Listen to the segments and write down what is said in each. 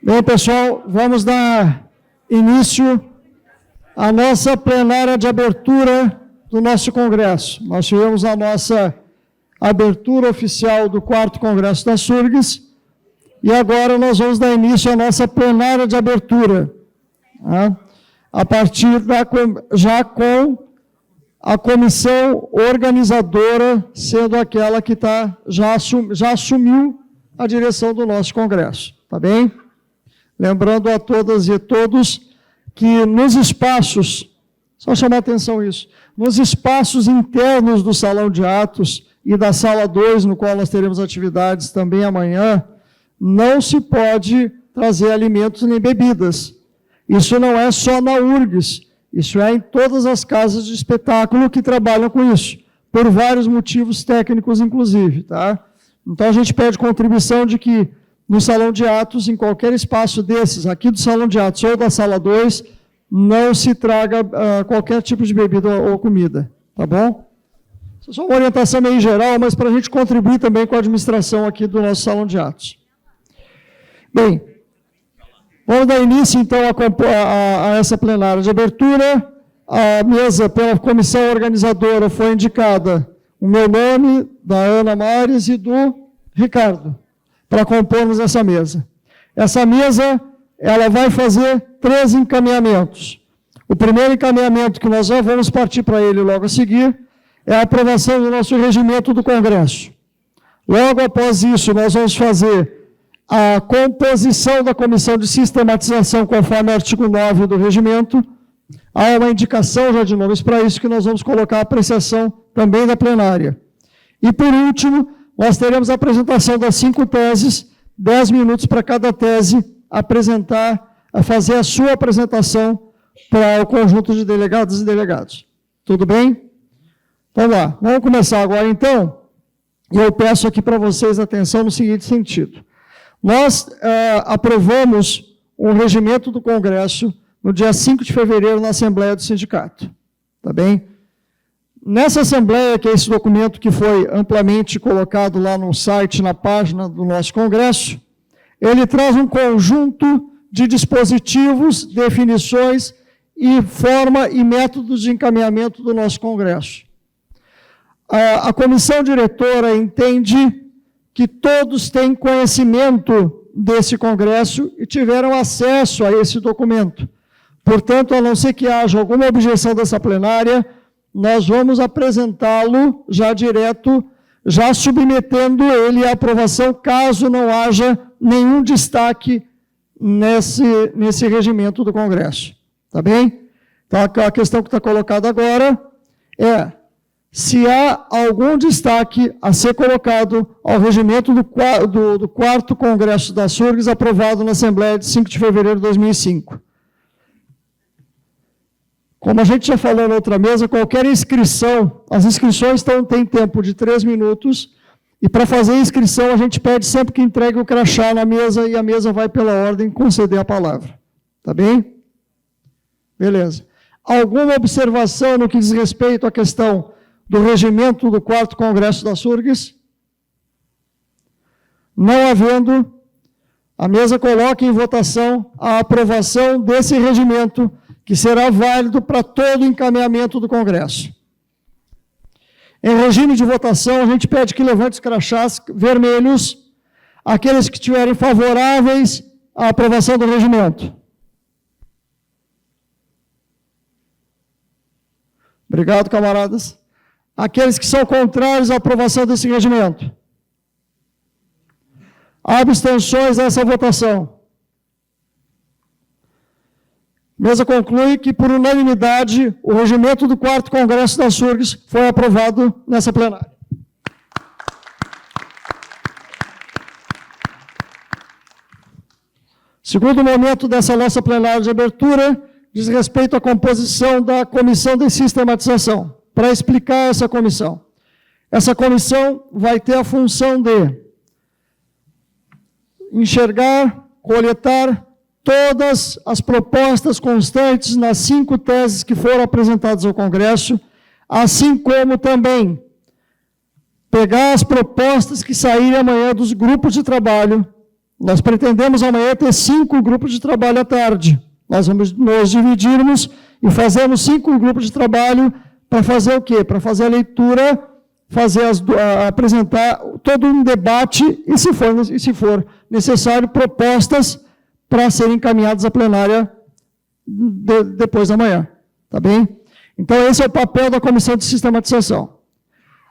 Bem, pessoal, vamos dar início à nossa plenária de abertura do nosso congresso. Nós tivemos a nossa abertura oficial do 4º Congresso da Surgs e agora nós vamos dar início à nossa plenária de abertura, tá? A partir já com a comissão organizadora sendo aquela que já assumiu a direção do nosso congresso, tá bem? Lembrando a todas e todos que nos espaços, só chamar atenção isso, nos espaços internos do Salão de Atos e da Sala 2, no qual nós teremos atividades também amanhã, não se pode trazer alimentos nem bebidas. Isso não é só na URGS, isso é em todas as casas de espetáculo que trabalham com isso, por vários motivos técnicos, inclusive, tá? Então, a gente pede contribuição de que no Salão de Atos, em qualquer espaço desses, aqui do Salão de Atos ou da Sala 2, não se traga qualquer tipo de bebida ou comida, tá bom? Isso é só uma orientação meio geral, mas para a gente contribuir também com a administração aqui do nosso Salão de Atos. Bem, vamos dar início, então, a essa plenária de abertura. A mesa pela comissão organizadora foi indicada o meu nome, da Ana Mares e do Ricardo, para compormos essa mesa. Essa mesa, ela vai fazer 3 encaminhamentos. O primeiro encaminhamento, que nós já vamos partir para ele logo a seguir, é a aprovação do nosso regimento do Congresso. Logo após isso, nós vamos fazer a composição da comissão de sistematização, conforme o artigo 9 do regimento. Há uma indicação já de nomes para isso, que nós vamos colocar a apreciação também da plenária. E, por último, nós teremos a apresentação das 5 teses, 10 minutos para cada tese fazer a sua apresentação para o conjunto de delegados e delegados. Tudo bem? Vamos lá, vamos começar agora então. E eu peço aqui para vocês atenção no seguinte sentido. Nós aprovamos o regimento do Congresso no dia 5 de fevereiro na Assembleia do Sindicato. Tá bem? Nessa Assembleia, que é esse documento que foi amplamente colocado lá no site, na página do nosso Congresso, ele traz um conjunto de dispositivos, definições e forma e métodos de encaminhamento do nosso Congresso. A comissão diretora entende que todos têm conhecimento desse Congresso e tiveram acesso a esse documento. Portanto, a não ser que haja alguma objeção dessa plenária, nós vamos apresentá-lo já direto, já submetendo ele à aprovação, caso não haja nenhum destaque nesse regimento do Congresso. Tá bem? Então, a questão que está colocada agora é se há algum destaque a ser colocado ao regimento do 4º Congresso da Surgs, aprovado na Assembleia de 5 de fevereiro de 2005. Como a gente já falou na outra mesa, qualquer inscrição, as inscrições têm tempo de 3 minutos, e para fazer a inscrição a gente pede sempre que entregue o crachá na mesa, e a mesa vai pela ordem conceder a palavra. Tá bem? Beleza. Alguma observação no que diz respeito à questão do regimento do 4º Congresso da Surgs? Não havendo, a mesa coloca em votação a aprovação desse regimento, que será válido para todo o encaminhamento do Congresso. Em regime de votação, a gente pede que levante os crachás vermelhos, aqueles que estiverem favoráveis à aprovação do regimento. Obrigado, camaradas. Aqueles que são contrários à aprovação desse regimento. Abstenções nessa votação. Mesa conclui que, por unanimidade, o regimento do 4º Congresso da Surgs foi aprovado nessa plenária. Segundo momento dessa nossa plenária de abertura, diz respeito à composição da comissão de sistematização. Para explicar essa comissão. Essa comissão vai ter a função de enxergar, coletar todas as propostas constantes nas 5 teses que foram apresentadas ao Congresso, assim como também pegar as propostas que saírem amanhã dos grupos de trabalho Nós pretendemos amanhã ter 5 grupos de trabalho à tarde. Nós vamos nos dividirmos e fazemos 5 grupos de trabalho para fazer o quê? Para fazer a leitura, apresentar todo um debate e, se for necessário, propostas para serem encaminhadas à plenária depois da manhã. Tá bem? Então, esse é o papel da Comissão de Sistematização.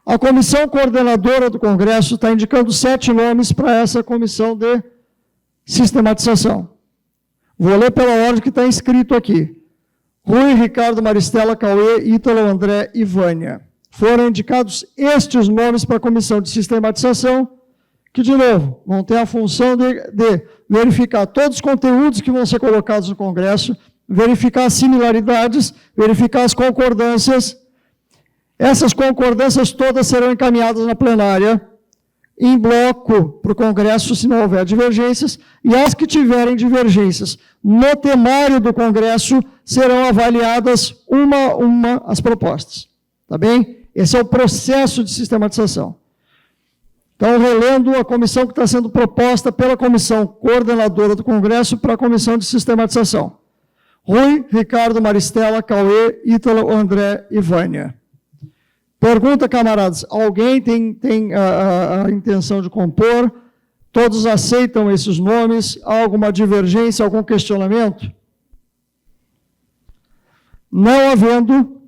A Comissão Coordenadora do Congresso está indicando 7 nomes para essa Comissão de Sistematização. Vou ler pela ordem que está inscrito aqui. Rui, Ricardo, Maristela, Cauê, Ítalo, André e Vânia. Foram indicados estes nomes para a Comissão de Sistematização, que, de novo, vão ter a função de verificar todos os conteúdos que vão ser colocados no Congresso, verificar as similaridades, verificar as concordâncias. Essas concordâncias todas serão encaminhadas na plenária, em bloco para o Congresso, se não houver divergências, e as que tiverem divergências no temário do Congresso serão avaliadas uma a uma as propostas. Tá bem? Esse é o processo de sistematização. Então, relendo a comissão que está sendo proposta pela Comissão Coordenadora do Congresso para a Comissão de Sistematização. Rui, Ricardo, Maristela, Cauê, Ítalo, André e Vânia. Pergunta, camaradas, alguém tem a intenção de compor? Todos aceitam esses nomes? Há alguma divergência, algum questionamento? Não havendo,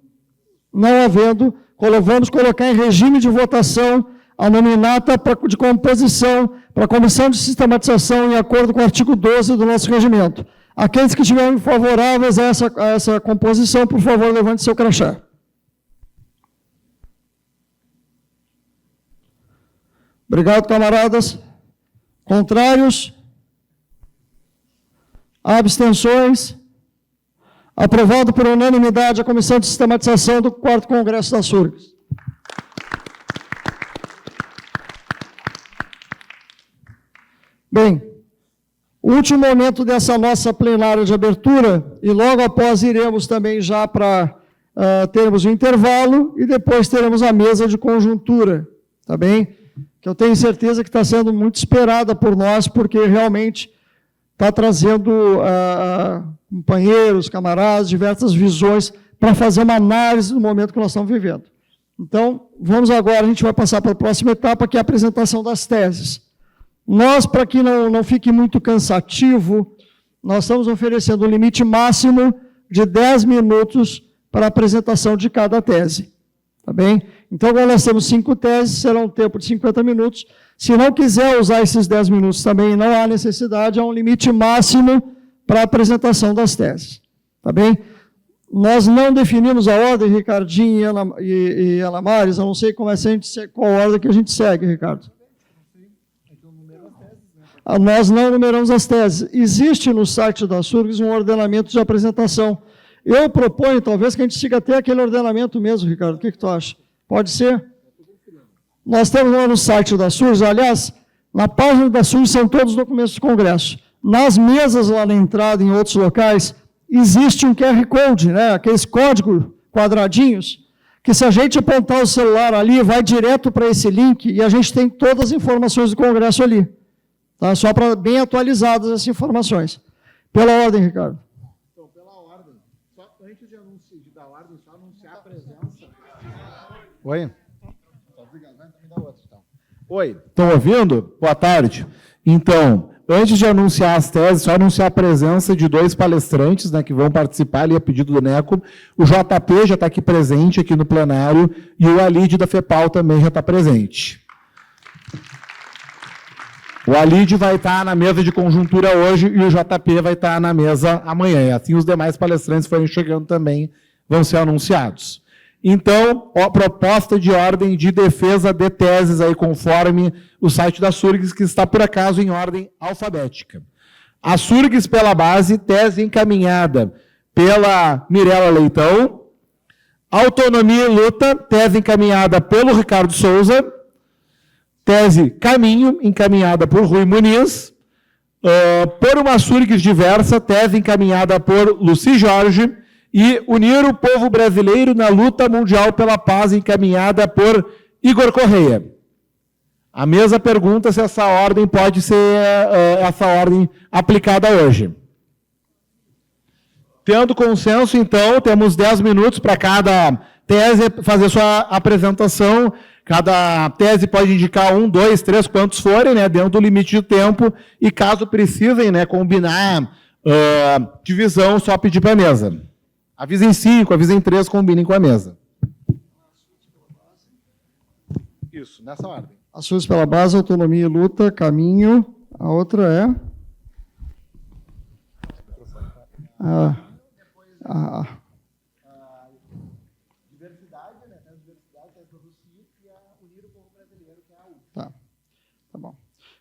vamos colocar em regime de votação a nominata de composição para a Comissão de Sistematização em acordo com o artigo 12 do nosso regimento. Aqueles que estiverem favoráveis a essa composição, por favor, levante seu crachá. Obrigado, camaradas. Contrários? Abstenções? Aprovado por unanimidade a Comissão de Sistematização do 4º Congresso da SURGS. Bem, o último momento dessa nossa plenária de abertura, e logo após iremos também já para termos um intervalo, e depois teremos a mesa de conjuntura, tá bem? Que eu tenho certeza que está sendo muito esperada por nós, porque realmente está trazendo companheiros, camaradas, diversas visões para fazer uma análise do momento que nós estamos vivendo. Então, vamos agora, a gente vai passar para a próxima etapa, que é a apresentação das teses. Nós, para que não fique muito cansativo, nós estamos oferecendo um limite máximo de 10 minutos para a apresentação de cada tese. Tá bem? Então, agora nós temos 5 teses, será um tempo de 50 minutos. Se não quiser usar esses 10 minutos também, não há necessidade, há um limite máximo para a apresentação das teses. Tá bem? Nós não definimos a ordem, Ricardinho e Ana Maris, eu não sei qual ordem que a gente segue, Ricardo. Nós não numeramos as teses. Existe no site da SURGS um ordenamento de apresentação. Eu proponho, talvez, que a gente siga até aquele ordenamento mesmo, Ricardo. O que tu acha? Pode ser? Nós temos lá no site da SURGS, aliás, na página da SURGS são todos os documentos do Congresso. Nas mesas lá na entrada, em outros locais, existe um QR Code, né? Aqueles códigos quadradinhos, que se a gente apontar o celular ali, vai direto para esse link e a gente tem todas as informações do Congresso ali. Tá? Só para bem atualizadas essas informações. Pela ordem, Ricardo. Então, pela ordem, só antes de dar ordem, só anunciar a presença. Oi? Oi, estão ouvindo? Boa tarde. Então, antes de anunciar as teses, só anunciar a presença de 2 palestrantes, né, que vão participar ali a pedido do NECO. O JP já está aqui presente, aqui no plenário, e o Alide da FEPAL também já está presente. O Alide vai estar na mesa de conjuntura hoje e o JP vai estar na mesa amanhã. E assim os demais palestrantes forem chegando também vão ser anunciados. Então, a proposta de ordem de defesa de teses aí conforme o site da SURGS, que está por acaso em ordem alfabética. A SURGS pela base, tese encaminhada pela Mirela Leitão. Autonomia e luta, tese encaminhada pelo Ricardo Souza. Tese Caminho, encaminhada por Rui Muniz. Por uma SURGS diversa, tese encaminhada por Luci Jorge. E Unir o Povo Brasileiro na Luta Mundial pela Paz, encaminhada por Igor Correia. A mesa pergunta se essa ordem pode ser essa ordem aplicada hoje. Tendo consenso, então, temos 10 minutos para cada tese fazer sua apresentação. Cada tese pode indicar 1, 2, 3, quantos forem, né, dentro do limite de tempo. E caso precisem, né, combinar divisão, só pedir para a mesa. Avisem 5, avisem 3, combinem com a mesa. Isso, nessa ordem. Ações pela base, autonomia e luta, caminho. A outra é... Diversidade, né? A diversidade é produzir e unir o povo brasileiro, que é a UFO. Tá bom.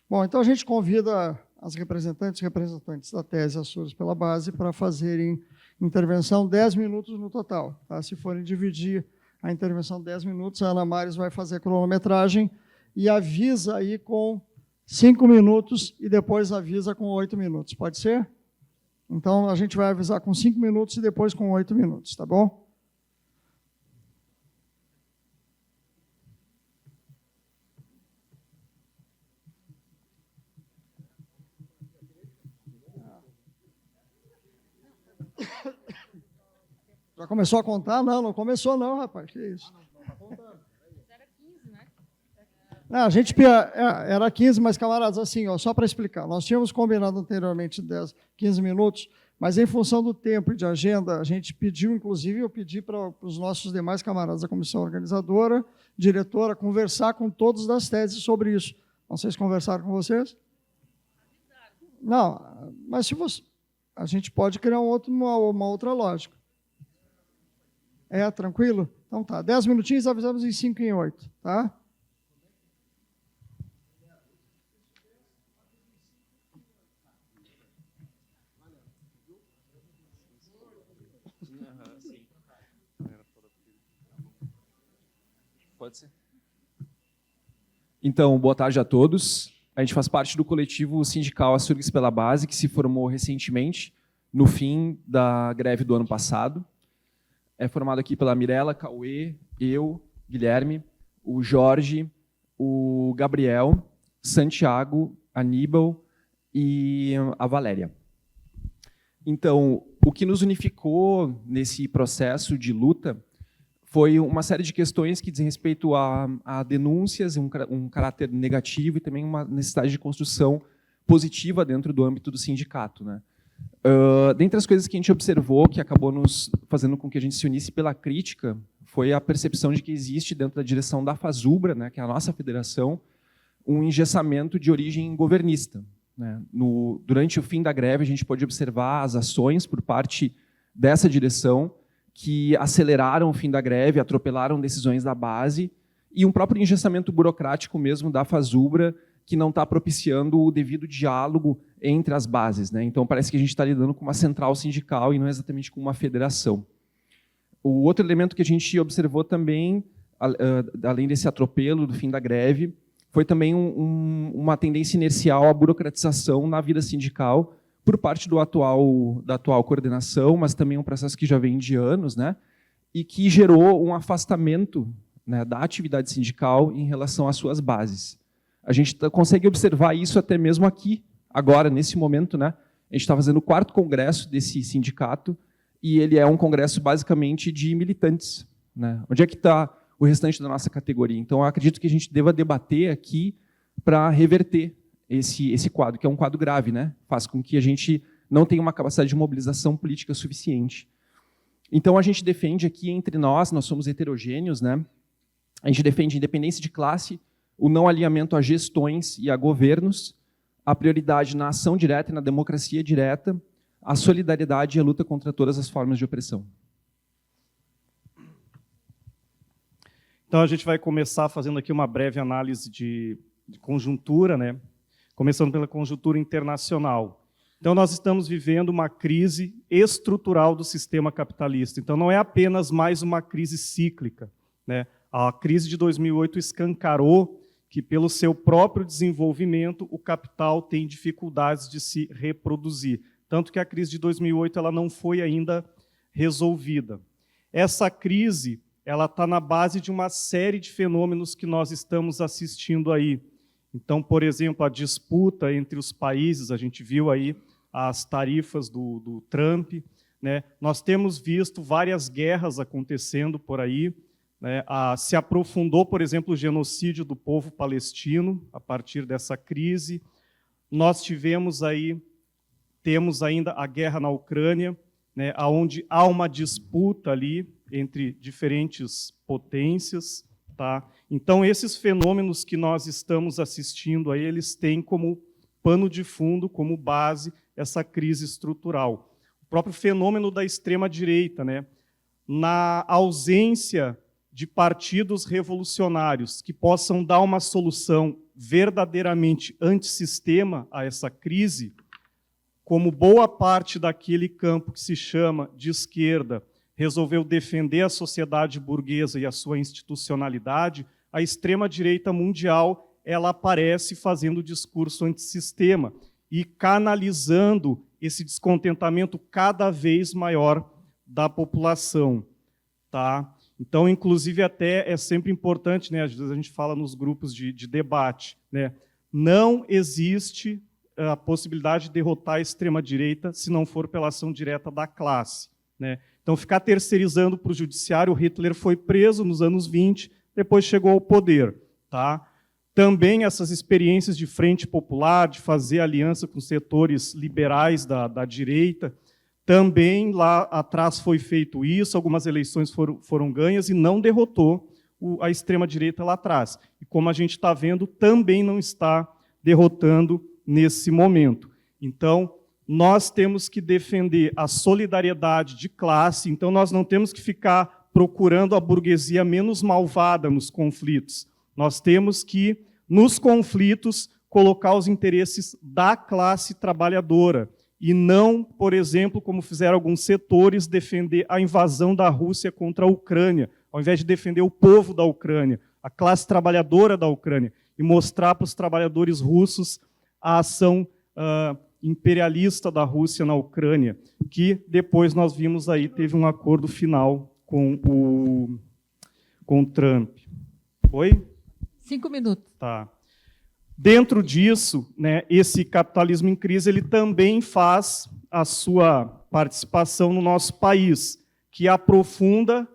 Bom, então a gente convida as representantes e representantes da tese Açores pela base para fazerem intervenção 10 minutos no total. Tá? Se forem dividir a intervenção 10 minutos, a Ana Maris vai fazer a cronometragem e avisa aí com 5 minutos e depois avisa com 8 minutos. Pode ser? Então, a gente vai avisar com 5 minutos e depois com 8 minutos, tá bom? Já começou a contar? Não, não começou não, rapaz. Que isso? Era 15, né? Não, a gente era 15, mas, camaradas, assim, ó, só para explicar, nós tínhamos combinado anteriormente 10, 15 minutos, mas em função do tempo e de agenda, a gente pediu, inclusive, eu pedi para os nossos demais camaradas da comissão organizadora, diretora, conversar com todos das teses sobre isso. Não sei se conversaram com vocês? Não, mas se você... A gente pode criar uma outra lógica. Tranquilo? Então tá, 10 minutinhos, avisamos em 5 e em 8, tá? Pode ser. Então, boa tarde a todos. A gente faz parte do coletivo sindical Açores pela Base, que se formou recentemente, no fim da greve do ano passado. É formado aqui pela Mirella, Cauê, eu, Guilherme, o Jorge, o Gabriel, Santiago, Aníbal e a Valéria. Então, o que nos unificou nesse processo de luta foi uma série de questões que dizem respeito a denúncias, um caráter negativo e também uma necessidade de construção positiva dentro do âmbito do sindicato, né? Dentre as coisas que a gente observou, que acabou nos fazendo com que a gente se unisse pela crítica, foi a percepção de que existe dentro da direção da FASUBRA, né, que é a nossa federação, um engessamento de origem governista, né? Durante o fim da greve, a gente pôde observar as ações por parte dessa direção que aceleraram o fim da greve, atropelaram decisões da base, e um próprio engessamento burocrático mesmo da FASUBRA, que não está propiciando o devido diálogo entre as bases, né? Então, parece que a gente está lidando com uma central sindical e não exatamente com uma federação. O outro elemento que a gente observou também, além desse atropelo do fim da greve, foi também uma tendência inercial à burocratização na vida sindical por parte da atual coordenação, mas também um processo que já vem de anos, né? E que gerou um afastamento, né, da atividade sindical em relação às suas bases. A gente consegue observar isso até mesmo aqui, agora, nesse momento, né? A gente está fazendo o 4º congresso desse sindicato e ele é um congresso basicamente de militantes, né? Onde é que está o restante da nossa categoria? Então, eu acredito que a gente deva debater aqui para reverter esse quadro, que é um quadro grave, né? Faz com que a gente não tenha uma capacidade de mobilização política suficiente. Então, a gente defende aqui entre nós somos heterogêneos, né? A gente defende independência de classe, o não alinhamento a gestões e a governos, a prioridade na ação direta e na democracia direta, a solidariedade e a luta contra todas as formas de opressão. Então, a gente vai começar fazendo aqui uma breve análise de conjuntura, né? Começando pela conjuntura internacional. Então, nós estamos vivendo uma crise estrutural do sistema capitalista. Então, não é apenas mais uma crise cíclica, né? A crise de 2008 escancarou que, pelo seu próprio desenvolvimento, o capital tem dificuldades de se reproduzir. Tanto que a crise de 2008 ela não foi ainda resolvida. Essa crise ela está na base de uma série de fenômenos que nós estamos assistindo aí. Então, por exemplo, a disputa entre os países, a gente viu aí as tarifas do Trump, né? Nós temos visto várias guerras acontecendo por aí, né? Se aprofundou, por exemplo, o genocídio do povo palestino a partir dessa crise. Nós temos ainda a guerra na Ucrânia, né? Onde há uma disputa ali entre diferentes potências, tá? Então, esses fenômenos que nós estamos assistindo aí, eles têm como pano de fundo, como base, essa crise estrutural. O próprio fenômeno da extrema-direita, né? Na ausência de partidos revolucionários que possam dar uma solução verdadeiramente antissistema a essa crise, como boa parte daquele campo que se chama de esquerda resolveu defender a sociedade burguesa e a sua institucionalidade, a extrema-direita mundial ela aparece fazendo discurso antissistema e canalizando esse descontentamento cada vez maior da população, tá? Então, inclusive, até é sempre importante, né, às vezes a gente fala nos grupos de debate, né, não existe a possibilidade de derrotar a extrema-direita se não for pela ação direta da classe, né? Então, ficar terceirizando para o judiciário, Hitler foi preso nos anos 20, depois chegou ao poder, tá? Também essas experiências de frente popular, de fazer aliança com setores liberais da direita, também lá atrás foi feito isso, algumas eleições foram ganhas e não derrotou a extrema-direita lá atrás. E como a gente está vendo, também não está derrotando nesse momento. Então, nós temos que defender a solidariedade de classe, então nós não temos que ficar procurando a burguesia menos malvada nos conflitos. Nós temos que, nos conflitos, colocar os interesses da classe trabalhadora e não, por exemplo, como fizeram alguns setores, defender a invasão da Rússia contra a Ucrânia, ao invés de defender o povo da Ucrânia, a classe trabalhadora da Ucrânia, e mostrar para os trabalhadores russos a ação imperialista da Rússia na Ucrânia, que depois nós vimos aí, teve um acordo final com o Trump. Oi? 5 minutos. Tá. Dentro disso, né, esse capitalismo em crise ele também faz a sua participação no nosso país, que aprofunda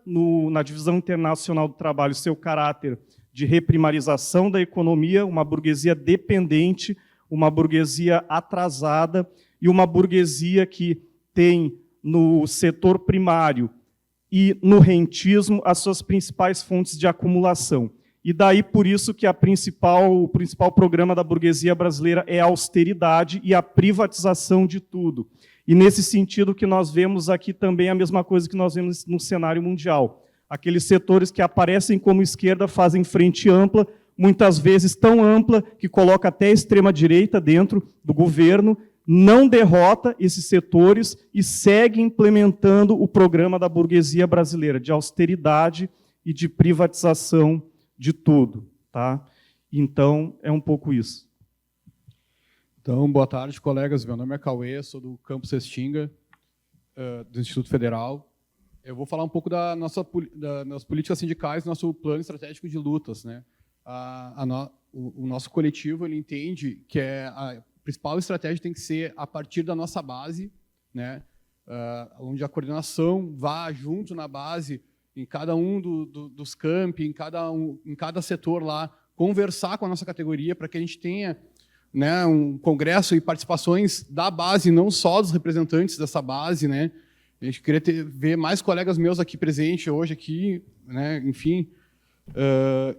na divisão internacional do trabalho seu caráter de reprimarização da economia, uma burguesia dependente, uma burguesia atrasada e uma burguesia que tem no setor primário e no rentismo as suas principais fontes de acumulação. E daí, por isso, que o principal programa da burguesia brasileira é a austeridade e a privatização de tudo. E, nesse sentido, que nós vemos aqui também a mesma coisa que nós vemos no cenário mundial. Aqueles setores que aparecem como esquerda fazem frente ampla, muitas vezes tão ampla que coloca até a extrema-direita dentro do governo, não derrota esses setores e segue implementando o programa da burguesia brasileira de austeridade e de privatização de tudo, tá? Então, é um pouco isso. Então, boa tarde, colegas. Meu nome é Cauê, sou do Campus Restinga, do Instituto Federal. Eu vou falar um pouco das políticas sindicais, do nosso plano estratégico de lutas, né? O nosso coletivo ele entende que a principal estratégia tem que ser a partir da nossa base, né? Onde a coordenação vá junto na base, em cada um dos campi, em cada setor lá, conversar com a nossa categoria para que a gente tenha, né, um congresso e participações da base, não só dos representantes dessa base, né? A gente queria ver mais colegas meus aqui presentes hoje, aqui, né? Enfim.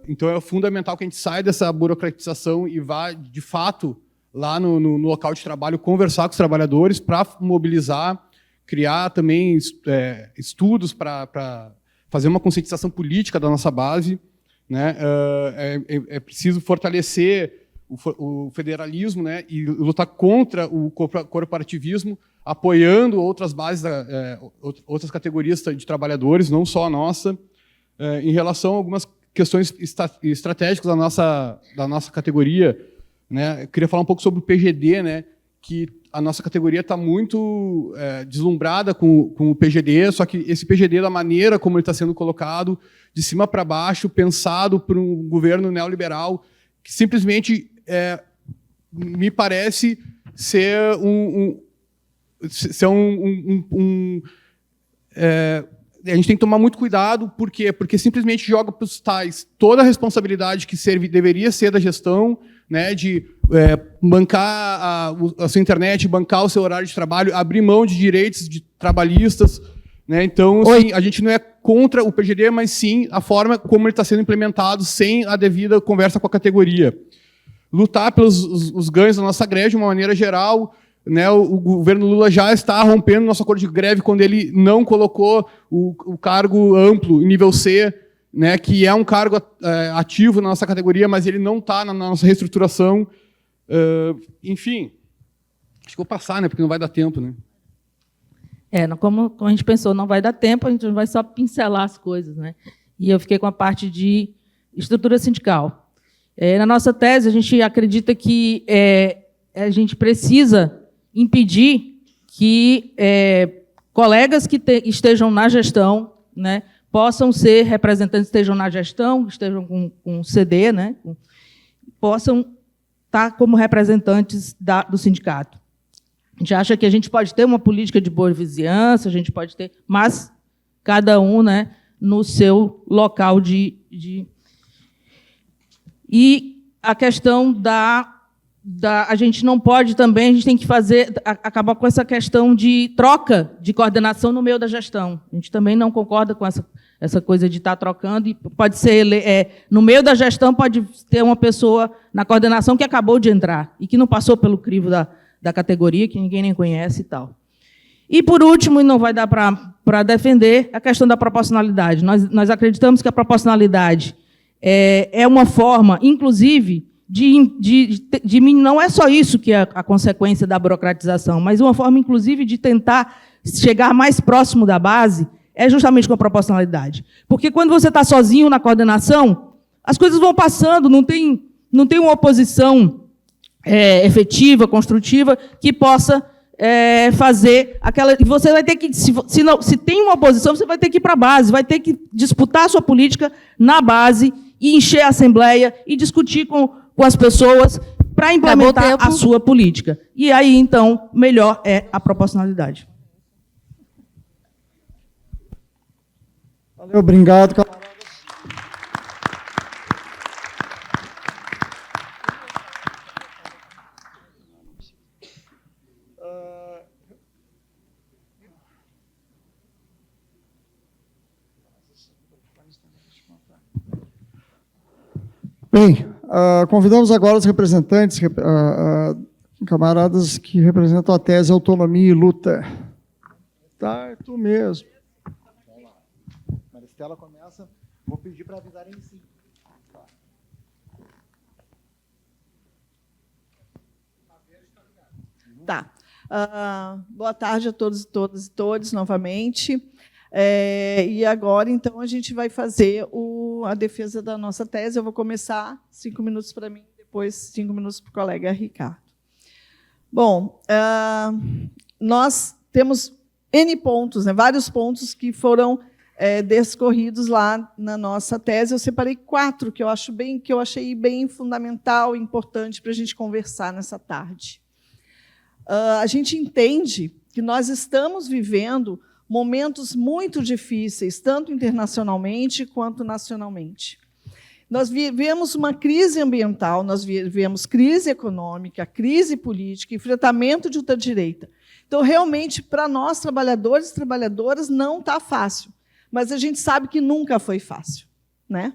Então, é fundamental que a gente saia dessa burocratização e vá, de fato, lá no local de trabalho, conversar com os trabalhadores para mobilizar, criar também estudos para fazer uma conscientização política da nossa base, né? É preciso fortalecer o federalismo, né? E lutar contra o corporativismo, apoiando outras bases, outras categorias de trabalhadores, não só a nossa, em relação a algumas questões estratégicas da nossa categoria, né? Eu queria falar um pouco sobre o PGD, né? Que a nossa categoria está muito deslumbrada com o PGD, só que esse PGD, da maneira como ele está sendo colocado, de cima para baixo, pensado por um governo neoliberal, que simplesmente me parece ser a gente tem que tomar muito cuidado, por quê? Porque simplesmente joga para os tais toda a responsabilidade que deveria ser da gestão, né, de bancar a sua internet, bancar o seu horário de trabalho, abrir mão de direitos trabalhistas, né? Então, assim, a gente não é contra o PGD, mas sim a forma como ele está sendo implementado sem a devida conversa com a categoria. Lutar pelos os ganhos da nossa greve de uma maneira geral, né? O governo Lula já está rompendo nosso acordo de greve quando ele não colocou o cargo amplo, em nível C, né? Que é um cargo ativo na nossa categoria, mas ele não está na nossa reestruturação. Enfim, acho que vou passar, né? Porque não vai dar tempo, né? Como a gente pensou, não vai dar tempo, a gente vai só pincelar as coisas, né? E eu fiquei com a parte de estrutura sindical. Na nossa tese, a gente acredita que a gente precisa impedir que colegas que estejam na gestão, né, possam ser representantes, estejam na gestão, estejam com CD, né, possam estar como representantes do sindicato. A gente acha que a gente pode ter uma política de boa vizinhança, a gente pode ter, mas cada um, né, no seu local de... E a questão a gente não pode também, a gente tem que acabar com essa questão de troca de coordenação no meio da gestão. A gente também não concorda com essa coisa de estar trocando, e pode ser, no meio da gestão pode ter uma pessoa na coordenação que acabou de entrar e que não passou pelo crivo da categoria, que ninguém nem conhece e tal. E, por último, e não vai dar para defender, a questão da proporcionalidade. Nós acreditamos que a proporcionalidade é uma forma, inclusive, não é só isso que é a consequência da burocratização, mas uma forma, inclusive, de tentar chegar mais próximo da base, é justamente com a proporcionalidade. Porque quando você está sozinho na coordenação, as coisas vão passando, não tem uma oposição efetiva, construtiva, que possa fazer aquela... Você vai ter que, se tem uma oposição, você vai ter que ir para a base, vai ter que disputar a sua política na base e encher a Assembleia e discutir com as pessoas para implementar a sua política. E aí, então, melhor é a proporcionalidade. Valeu, obrigado, camaradas. Bem, convidamos agora os representantes, camaradas que representam a tese Autonomia e Luta. Tá, é tu mesmo. Vamos lá. Maristela começa. Vou pedir para avisarem sim. Tá. Boa tarde a todos e todas e todos, novamente. E agora, então, a gente vai fazer a defesa da nossa tese. Eu vou começar, 5 minutos para mim, depois 5 minutos para o colega Ricardo. Bom, nós temos N pontos, né, vários pontos que foram descorridos lá na nossa tese. Eu separei 4 que eu achei bem fundamental e importante para a gente conversar nessa tarde. A gente entende que nós estamos vivendo momentos muito difíceis, tanto internacionalmente quanto nacionalmente. Nós vivemos uma crise ambiental, nós vivemos crise econômica, crise política, enfrentamento de ultradireita. Então, realmente, para nós, trabalhadores e trabalhadoras, não está fácil. Mas a gente sabe que nunca foi fácil, né?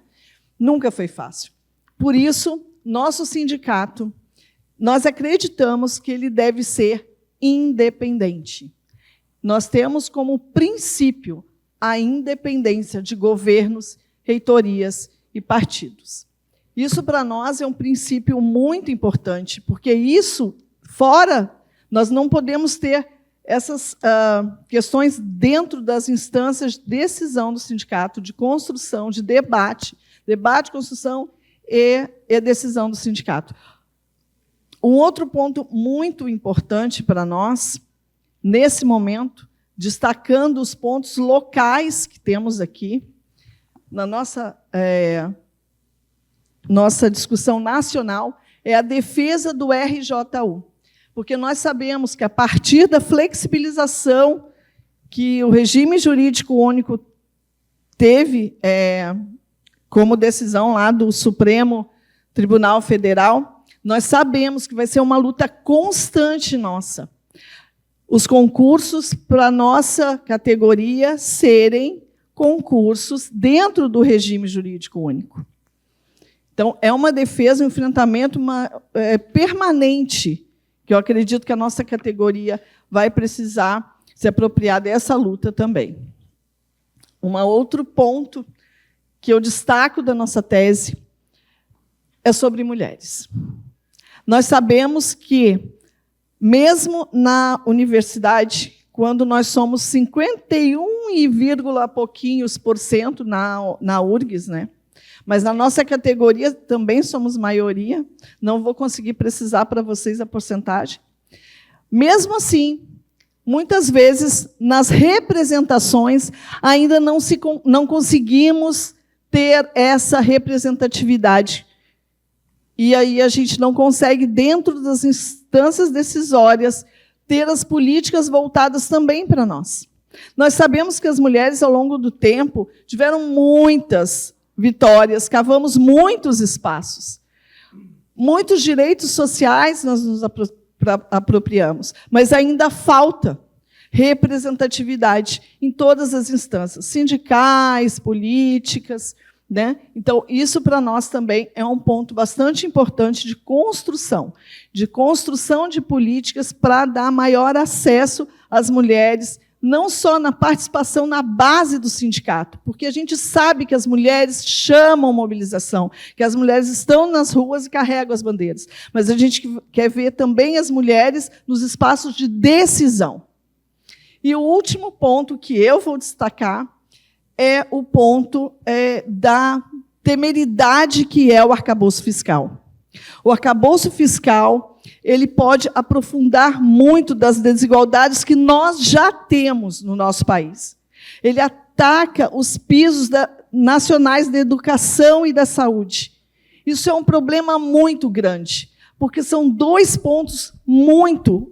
Nunca foi fácil. Por isso, nosso sindicato, nós acreditamos que ele deve ser independente. Nós temos como princípio a independência de governos, reitorias e partidos. Isso, para nós, é um princípio muito importante, porque isso, fora, nós não podemos ter essas questões dentro das instâncias de decisão do sindicato, de construção, de debate, construção e decisão do sindicato. Um outro ponto muito importante para nós, nesse momento, destacando os pontos locais que temos aqui, na nossa discussão nacional, é a defesa do RJU. Porque nós sabemos que, a partir da flexibilização que o regime jurídico único teve como decisão lá do Supremo Tribunal Federal, nós sabemos que vai ser uma luta constante nossa. Os concursos para a nossa categoria serem concursos dentro do regime jurídico único. Então, é uma defesa, um enfrentamento permanente, que eu acredito que a nossa categoria vai precisar se apropriar dessa luta também. Um outro ponto que eu destaco da nossa tese é sobre mulheres. Nós sabemos que, mesmo na universidade, quando nós somos 51,pouquinhos% na URGS, né? Mas na nossa categoria também somos maioria, não vou conseguir precisar para vocês a porcentagem. Mesmo assim, muitas vezes, nas representações, ainda não conseguimos ter essa representatividade. E aí a gente não consegue, dentro das instâncias decisórias, ter as políticas voltadas também para nós. Nós sabemos que as mulheres, ao longo do tempo, tiveram muitas vitórias, cavamos muitos espaços. Muitos direitos sociais nós nos apropriamos, mas ainda falta representatividade em todas as instâncias, sindicais, políticas, né? Então, isso para nós também é um ponto bastante importante de construção de políticas para dar maior acesso às mulheres, não só na participação na base do sindicato, porque a gente sabe que as mulheres chamam mobilização, que as mulheres estão nas ruas e carregam as bandeiras, mas a gente quer ver também as mulheres nos espaços de decisão. E o último ponto que eu vou destacar é o ponto da temeridade que é o arcabouço fiscal. O arcabouço fiscal, ele pode aprofundar muito das desigualdades que nós já temos no nosso país. Ele ataca os pisos nacionais da educação e da saúde. Isso é um problema muito grande, porque são dois pontos muito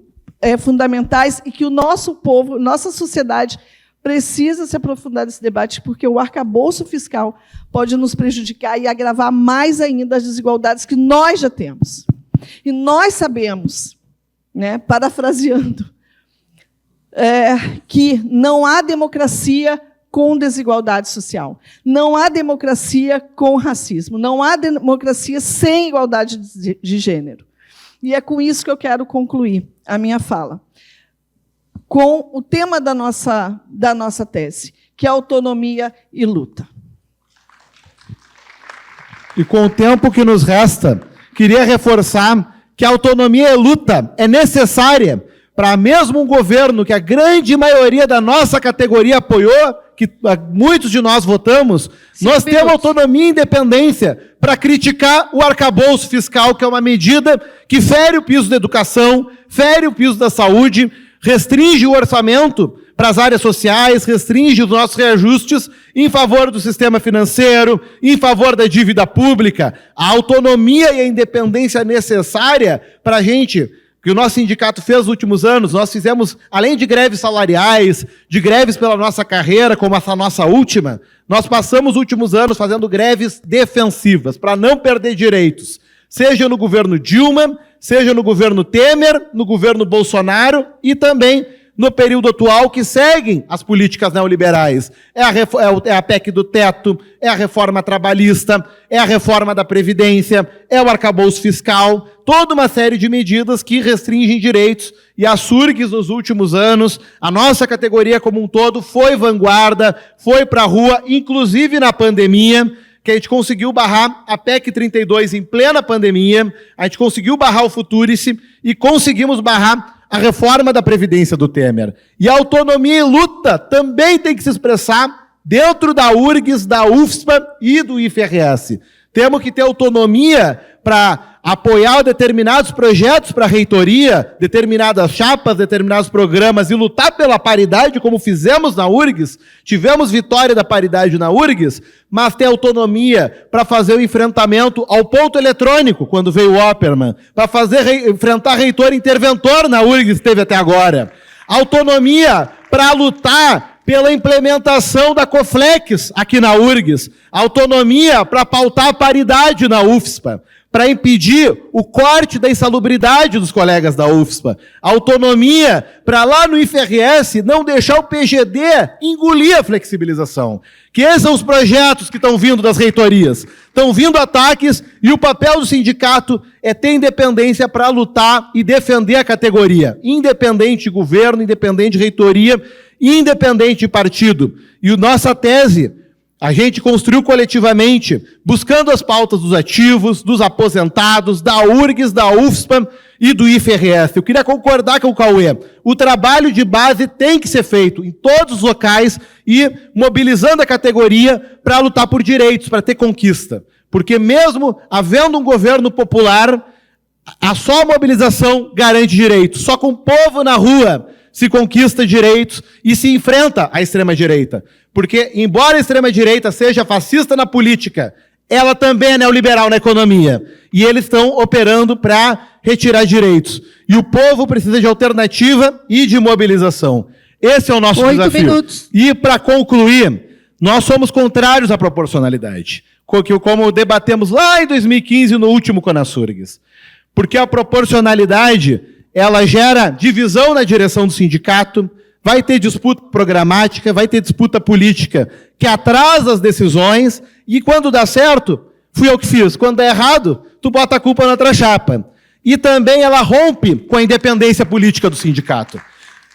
fundamentais e que o nosso povo, nossa sociedade, precisa se aprofundar nesse debate, porque o arcabouço fiscal pode nos prejudicar e agravar mais ainda as desigualdades que nós já temos. E nós sabemos, né, parafraseando, que não há democracia com desigualdade social, não há democracia com racismo, não há democracia sem igualdade de gênero. E é com isso que eu quero concluir a minha fala, com o tema da nossa tese, que é autonomia e luta. E com o tempo que nos resta, queria reforçar que a autonomia e luta é necessária para mesmo um governo que a grande maioria da nossa categoria apoiou, que muitos de nós votamos, nós temos autonomia e independência para criticar o arcabouço fiscal, que é uma medida que fere o piso da educação, fere o piso da saúde, restringe o orçamento para as áreas sociais, restringe os nossos reajustes em favor do sistema financeiro, em favor da dívida pública. A autonomia e a independência necessária para a gente, que o nosso sindicato fez nos últimos anos, nós fizemos, além de greves salariais, de greves pela nossa carreira, como essa nossa última, nós passamos os últimos anos fazendo greves defensivas, para não perder direitos, seja no governo Dilma, seja no governo Temer, no governo Bolsonaro e também no período atual, que seguem as políticas neoliberais. É a PEC do teto, é a reforma trabalhista, é a reforma da Previdência, é o arcabouço fiscal, toda uma série de medidas que restringem direitos. E a SURGS, nos últimos anos, a nossa categoria como um todo, foi vanguarda, foi para a rua, inclusive na pandemia, que a gente conseguiu barrar a PEC 32 em plena pandemia, a gente conseguiu barrar o Futurice e conseguimos barrar a reforma da Previdência do Temer. E a autonomia e luta também tem que se expressar dentro da URGS, da UFSPA e do IFRS. Temos que ter autonomia para apoiar determinados projetos para a reitoria, determinadas chapas, determinados programas e lutar pela paridade, como fizemos na URGS, tivemos vitória da paridade na URGS, mas ter autonomia para fazer o enfrentamento ao ponto eletrônico, quando veio o Opperman, para enfrentar reitor interventor na URGS, teve até agora. Autonomia para lutar pela implementação da Coflex aqui na URGS. Autonomia para pautar a paridade na UFSPA, para impedir o corte da insalubridade dos colegas da UFSPA. Autonomia para lá no IFRS não deixar o PGD engolir a flexibilização. Que esses são os projetos que estão vindo das reitorias. Estão vindo ataques e o papel do sindicato é ter independência para lutar e defender a categoria. Independente de governo, independente de reitoria, independente de partido. E a nossa tese, a gente construiu coletivamente, buscando as pautas dos ativos, dos aposentados, da URGS, da UFSPA e do IFRS. Eu queria concordar com o Cauê. O trabalho de base tem que ser feito em todos os locais e mobilizando a categoria para lutar por direitos, para ter conquista. Porque mesmo havendo um governo popular, a só mobilização garante direitos. Só com o povo na rua se conquista direitos e se enfrenta a extrema-direita. Porque, embora a extrema-direita seja fascista na política, ela também é neoliberal na economia. E eles estão operando para retirar direitos. E o povo precisa de alternativa e de mobilização. Esse é o nosso desafio. 8 minutos. E, para concluir, nós somos contrários à proporcionalidade, como debatemos lá em 2015 no último CONASURGS. Porque a proporcionalidade, ela gera divisão na direção do sindicato, vai ter disputa programática, vai ter disputa política que atrasa as decisões e quando dá certo, fui eu que fiz. Quando dá errado, tu bota a culpa na outra chapa. E também ela rompe com a independência política do sindicato.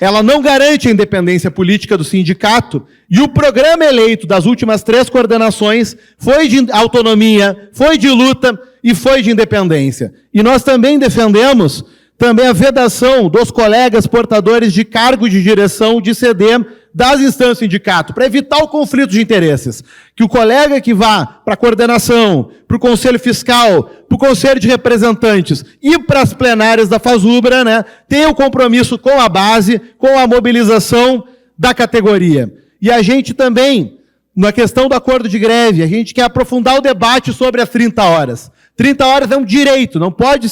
Ela não garante a independência política do sindicato e o programa eleito das últimas 3 coordenações foi de autonomia, foi de luta e foi de independência. E nós também defendemos também a vedação dos colegas portadores de cargo de direção de CD das instâncias do sindicato, para evitar o conflito de interesses. Que o colega que vá para a coordenação, para o conselho fiscal, para o conselho de representantes e para as plenárias da FASUBRA, né, tenha o compromisso com a base, com a mobilização da categoria. E a gente também, na questão do acordo de greve, a gente quer aprofundar o debate sobre as 30 horas. 30 horas é um direito, não pode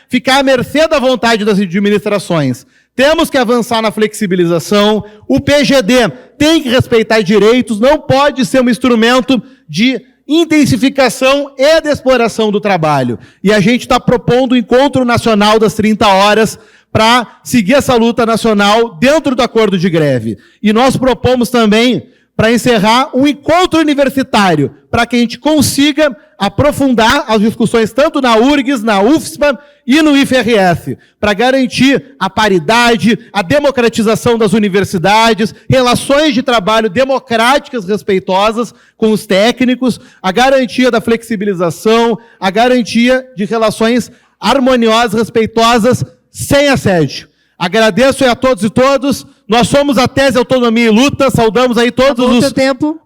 ficar à mercê da vontade das administrações. Temos que avançar na flexibilização, o PGD tem que respeitar direitos, não pode ser um instrumento de intensificação e de exploração do trabalho. E a gente está propondo o encontro nacional das 30 horas para seguir essa luta nacional dentro do acordo de greve. E nós propomos também, para encerrar, um encontro universitário, para que a gente consiga aprofundar as discussões tanto na URGS, na UFSPA e no IFRS, para garantir a paridade, a democratização das universidades, relações de trabalho democráticas respeitosas com os técnicos, a garantia da flexibilização, a garantia de relações harmoniosas, respeitosas, sem assédio. Agradeço a todos e todas. Nós somos a Tese Autonomia e Luta. Saudamos aí todos os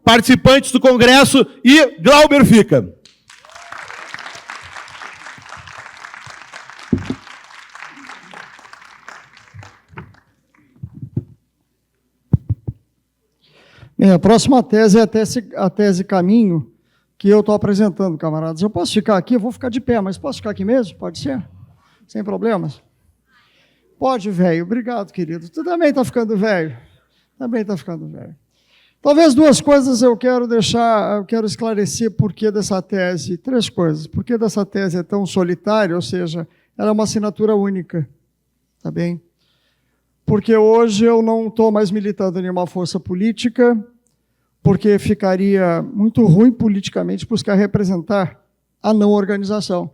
participantes do Congresso e Glauber fica. Bem, a próxima tese é a tese Caminho, que eu estou apresentando, camaradas. Eu posso ficar aqui? Eu vou ficar de pé, mas posso ficar aqui mesmo? Pode ser? Sem problemas? Pode, velho. Obrigado, querido. Tu também está ficando velho. Também está ficando velho. Talvez 2 coisas eu quero esclarecer por que dessa tese. 3 coisas. Por que dessa tese é tão solitária, ou seja, ela é uma assinatura única. Tá bem? Porque hoje eu não estou mais militando em nenhuma força política, porque ficaria muito ruim politicamente buscar representar a não organização.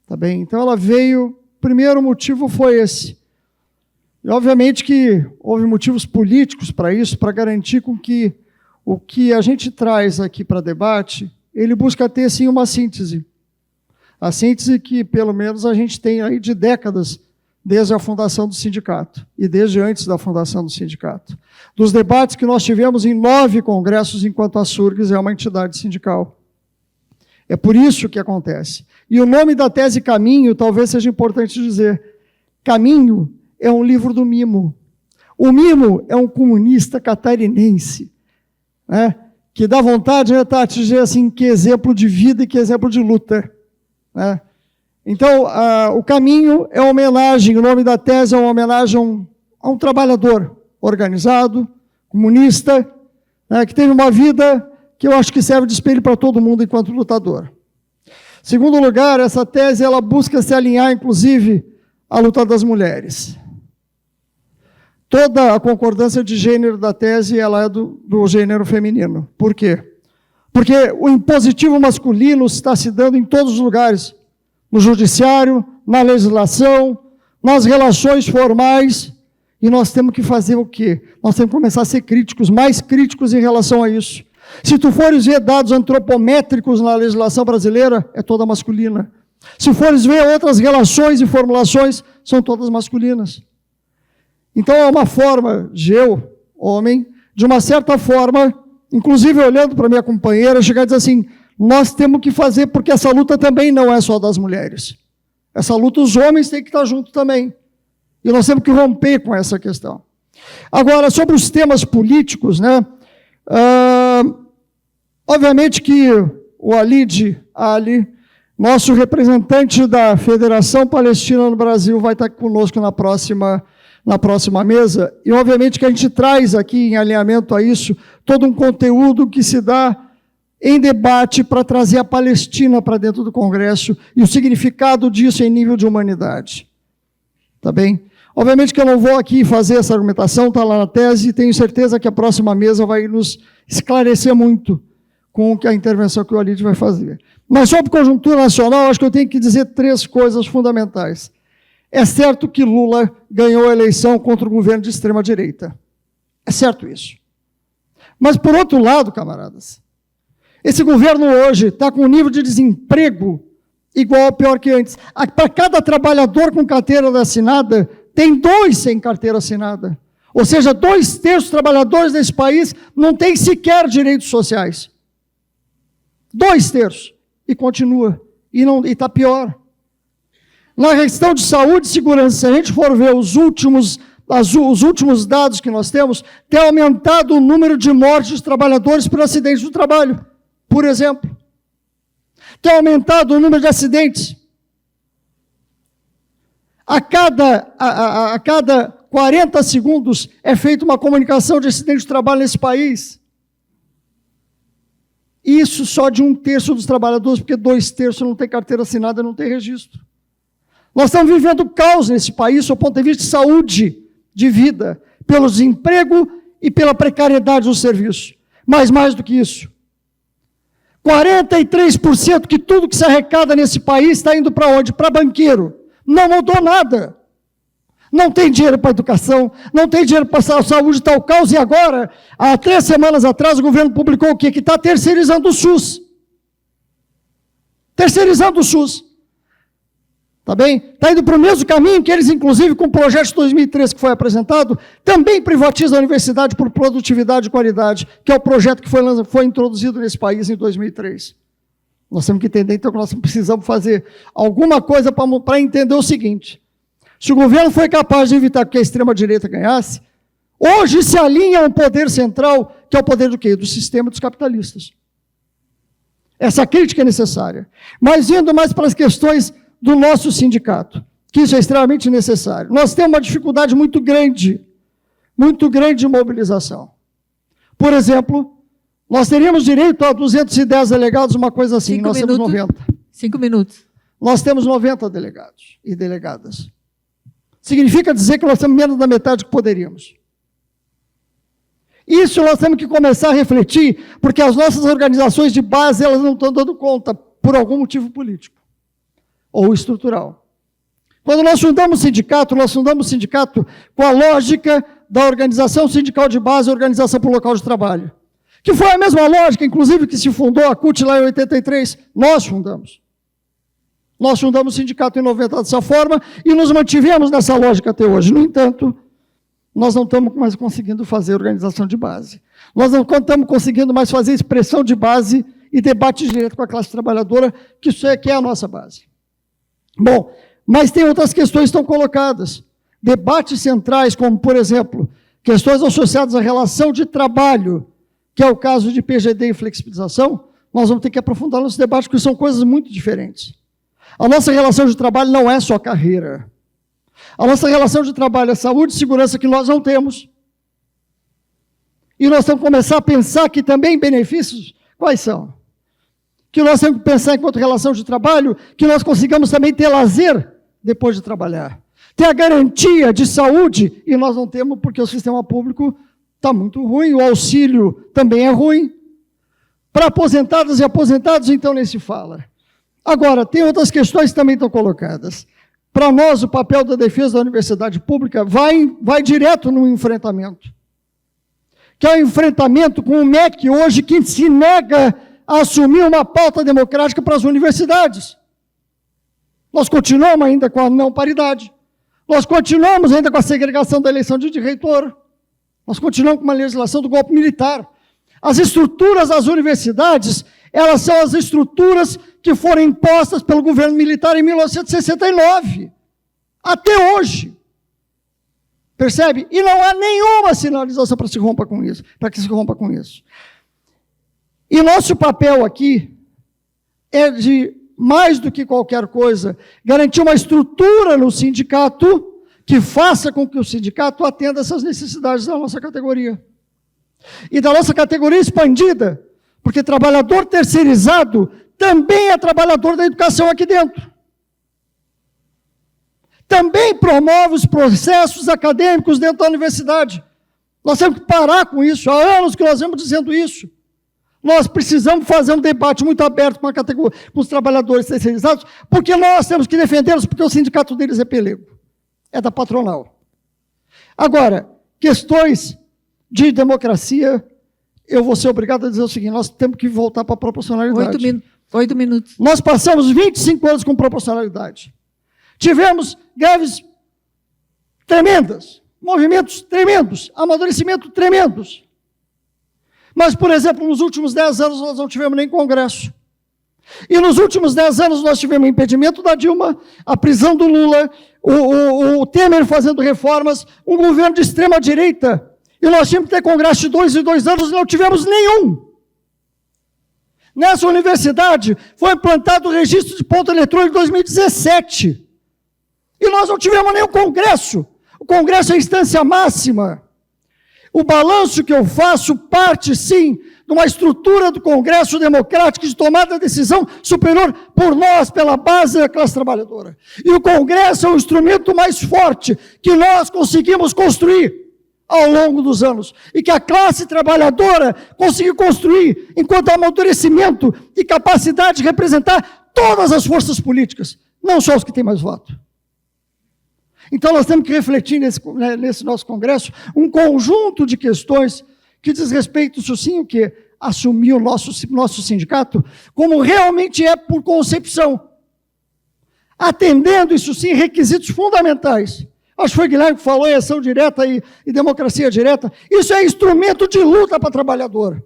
Tá bem? Então ela veio... O primeiro motivo foi esse. E, obviamente, que houve motivos políticos para isso, para garantir com que o que a gente traz aqui para debate, ele busca ter, sim, uma síntese. A síntese que, pelo menos, a gente tem aí de décadas, desde a fundação do sindicato, e desde antes da fundação do sindicato. Dos debates que nós tivemos em 9 congressos, enquanto a SURGS é uma entidade sindical. É por isso que acontece. E o nome da tese Caminho, talvez seja importante dizer. Caminho é um livro do Mimo. O Mimo é um comunista catarinense, né, que dá vontade, né, Tati, de dizer assim, que exemplo de vida e que exemplo de luta. Né? Então, o Caminho é uma homenagem, o nome da tese é uma homenagem a um trabalhador organizado, comunista, né, que teve uma vida que eu acho que serve de espelho para todo mundo enquanto lutador. Segundo lugar, essa tese ela busca se alinhar, inclusive, à luta das mulheres. Toda a concordância de gênero da tese ela é do gênero feminino. Por quê? Porque o impositivo masculino está se dando em todos os lugares, no judiciário, na legislação, nas relações formais, e nós temos que fazer o quê? Nós temos que começar a ser críticos, mais críticos em relação a isso. Se tu fores ver dados antropométricos na legislação brasileira, é toda masculina. Se fores ver outras relações e formulações, são todas masculinas. Então é uma forma de eu, homem, de uma certa forma, inclusive olhando para minha companheira, chegar e dizer assim, nós temos que fazer, porque essa luta também não é só das mulheres. Essa luta os homens têm que estar junto também. E nós temos que romper com essa questão. Agora, sobre os temas políticos, né? Obviamente que o Ali, nosso representante da Federação Palestina no Brasil, vai estar conosco na próxima mesa, e obviamente que a gente traz aqui, em alinhamento a isso, todo um conteúdo que se dá em debate para trazer a Palestina para dentro do Congresso e o significado disso em nível de humanidade. Tá bem? Obviamente que eu não vou aqui fazer essa argumentação, está lá na tese, e tenho certeza que a próxima mesa vai nos esclarecer muito com a intervenção que o Alide vai fazer. Mas sobre conjuntura nacional, acho que eu tenho que dizer 3 coisas fundamentais. É certo que Lula ganhou a eleição contra o governo de extrema-direita. É certo isso. Mas, por outro lado, camaradas, esse governo hoje está com um nível de desemprego igual ou pior que antes. Para cada trabalhador com carteira assinada, tem 2 sem carteira assinada. Ou seja, 2/3 dos trabalhadores desse país não têm sequer direitos sociais. 2/3. E continua. E está pior. Na questão de saúde e segurança, se a gente for ver os últimos dados que nós temos, tem aumentado o número de mortes de trabalhadores por acidentes do trabalho, por exemplo. Tem aumentado o número de acidentes. A cada 40 segundos é feita uma comunicação de acidente de trabalho nesse país. Isso só de 1/3 dos trabalhadores, porque 2/3 não tem carteira assinada, não tem registro. Nós estamos vivendo caos nesse país, do ponto de vista de saúde, de vida, pelo desemprego e pela precariedade do serviço. Mas mais do que isso, 43% que tudo que se arrecada nesse país está indo para onde? Para banqueiro. Não mudou nada. Não tem dinheiro para a educação, não tem dinheiro para a saúde, tal caos. E agora, há 3 semanas atrás, o governo publicou o quê? Que está terceirizando o SUS. Terceirizando o SUS. Tá bem? Está indo para o mesmo caminho que eles, inclusive, com o projeto de 2013 que foi apresentado, também privatizam a universidade por produtividade e qualidade, que é o projeto que foi introduzido nesse país em 2003. Nós temos que entender, então, que nós precisamos fazer alguma coisa para entender o seguinte. Se o governo foi capaz de evitar que a extrema-direita ganhasse, hoje se alinha a um poder central, que é o poder do quê? Do sistema dos capitalistas. Essa crítica é necessária. Mas indo mais para as questões do nosso sindicato, que isso é extremamente necessário. Nós temos uma dificuldade muito grande de mobilização. Por exemplo, nós teríamos direito a 210 delegados, uma coisa assim, nós temos 90. 5 minutos. Nós temos 90 delegados e delegadas. Significa dizer que nós temos menos da metade que poderíamos. Isso nós temos que começar a refletir, porque as nossas organizações de base, elas não estão dando conta, por algum motivo político ou estrutural. Quando nós fundamos o sindicato com a lógica da organização sindical de base e organização por local de trabalho. Que foi a mesma lógica, inclusive, que se fundou a CUT lá em 83. Nós fundamos o sindicato em 90 dessa forma e nos mantivemos nessa lógica até hoje. No entanto, nós não estamos mais conseguindo fazer organização de base. Nós não estamos conseguindo mais fazer expressão de base e debate direto com a classe trabalhadora, que isso é que é a nossa base. Bom, mas tem outras questões que estão colocadas. Debates centrais, como, por exemplo, questões associadas à relação de trabalho, que é o caso de PGD e flexibilização, nós vamos ter que aprofundar nesse debate, porque são coisas muito diferentes. A nossa relação de trabalho não é só carreira. A nossa relação de trabalho é saúde e segurança, que nós não temos. E nós temos que começar a pensar que também benefícios, quais são? Que nós temos que pensar, enquanto relação de trabalho, que nós consigamos também ter lazer depois de trabalhar. Ter a garantia de saúde, e nós não temos, porque o sistema público está muito ruim, o auxílio também é ruim. Para aposentadas e aposentados, então, nem se fala. Agora, tem outras questões que também estão colocadas. Para nós, o papel da defesa da universidade pública vai direto no enfrentamento. Que é o enfrentamento com o MEC hoje, que se nega a assumir uma pauta democrática para as universidades. Nós continuamos ainda com a não paridade. Nós continuamos ainda com a segregação da eleição de reitor. Nós continuamos com uma legislação do golpe militar. As estruturas das universidades, elas são as estruturas que foram impostas pelo governo militar em 1969. Até hoje. Percebe? E não há nenhuma sinalização para que se rompa com isso. E nosso papel aqui é de, mais do que qualquer coisa, garantir uma estrutura no sindicato que faça com que o sindicato atenda essas necessidades da nossa categoria. E da nossa categoria expandida, porque trabalhador terceirizado também é trabalhador da educação aqui dentro. Também promove os processos acadêmicos dentro da universidade. Nós temos que parar com isso. Há anos que nós vamos dizendo isso. Nós precisamos fazer um debate muito aberto com os trabalhadores terceirizados, porque nós temos que defendê-los, porque o sindicato deles é pelego. É da patronal. Agora, questões de democracia, eu vou ser obrigado a dizer o seguinte, nós temos que voltar para a proporcionalidade. 8 minutos. Nós passamos 25 anos com proporcionalidade. Tivemos greves tremendas, movimentos tremendos, amadurecimento tremendos. Mas, por exemplo, nos últimos 10 anos nós não tivemos nem congresso. E nos últimos 10 anos nós tivemos o impedimento da Dilma, a prisão do Lula, o Temer fazendo reformas, um governo de extrema-direita. E nós tínhamos que ter congresso de 2 em 2 anos e não tivemos nenhum. Nessa universidade foi implantado o registro de ponto eletrônico em 2017. E nós não tivemos nenhum congresso. O congresso é a instância máxima. O balanço que eu faço parte, sim, de uma estrutura do Congresso Democrático de tomada de decisão superior por nós, pela base da classe trabalhadora. E o Congresso é o instrumento mais forte que nós conseguimos construir ao longo dos anos. E que a classe trabalhadora conseguiu construir enquanto amadurecimento e capacidade de representar todas as forças políticas, não só os que têm mais voto. Então, nós temos que refletir nesse nosso congresso um conjunto de questões que diz respeito, isso sim, o que assumir o nosso sindicato como realmente é por concepção, atendendo, isso sim, requisitos fundamentais. Acho que foi o Guilherme que falou em ação direta e democracia direta. Isso é instrumento de luta para o trabalhador.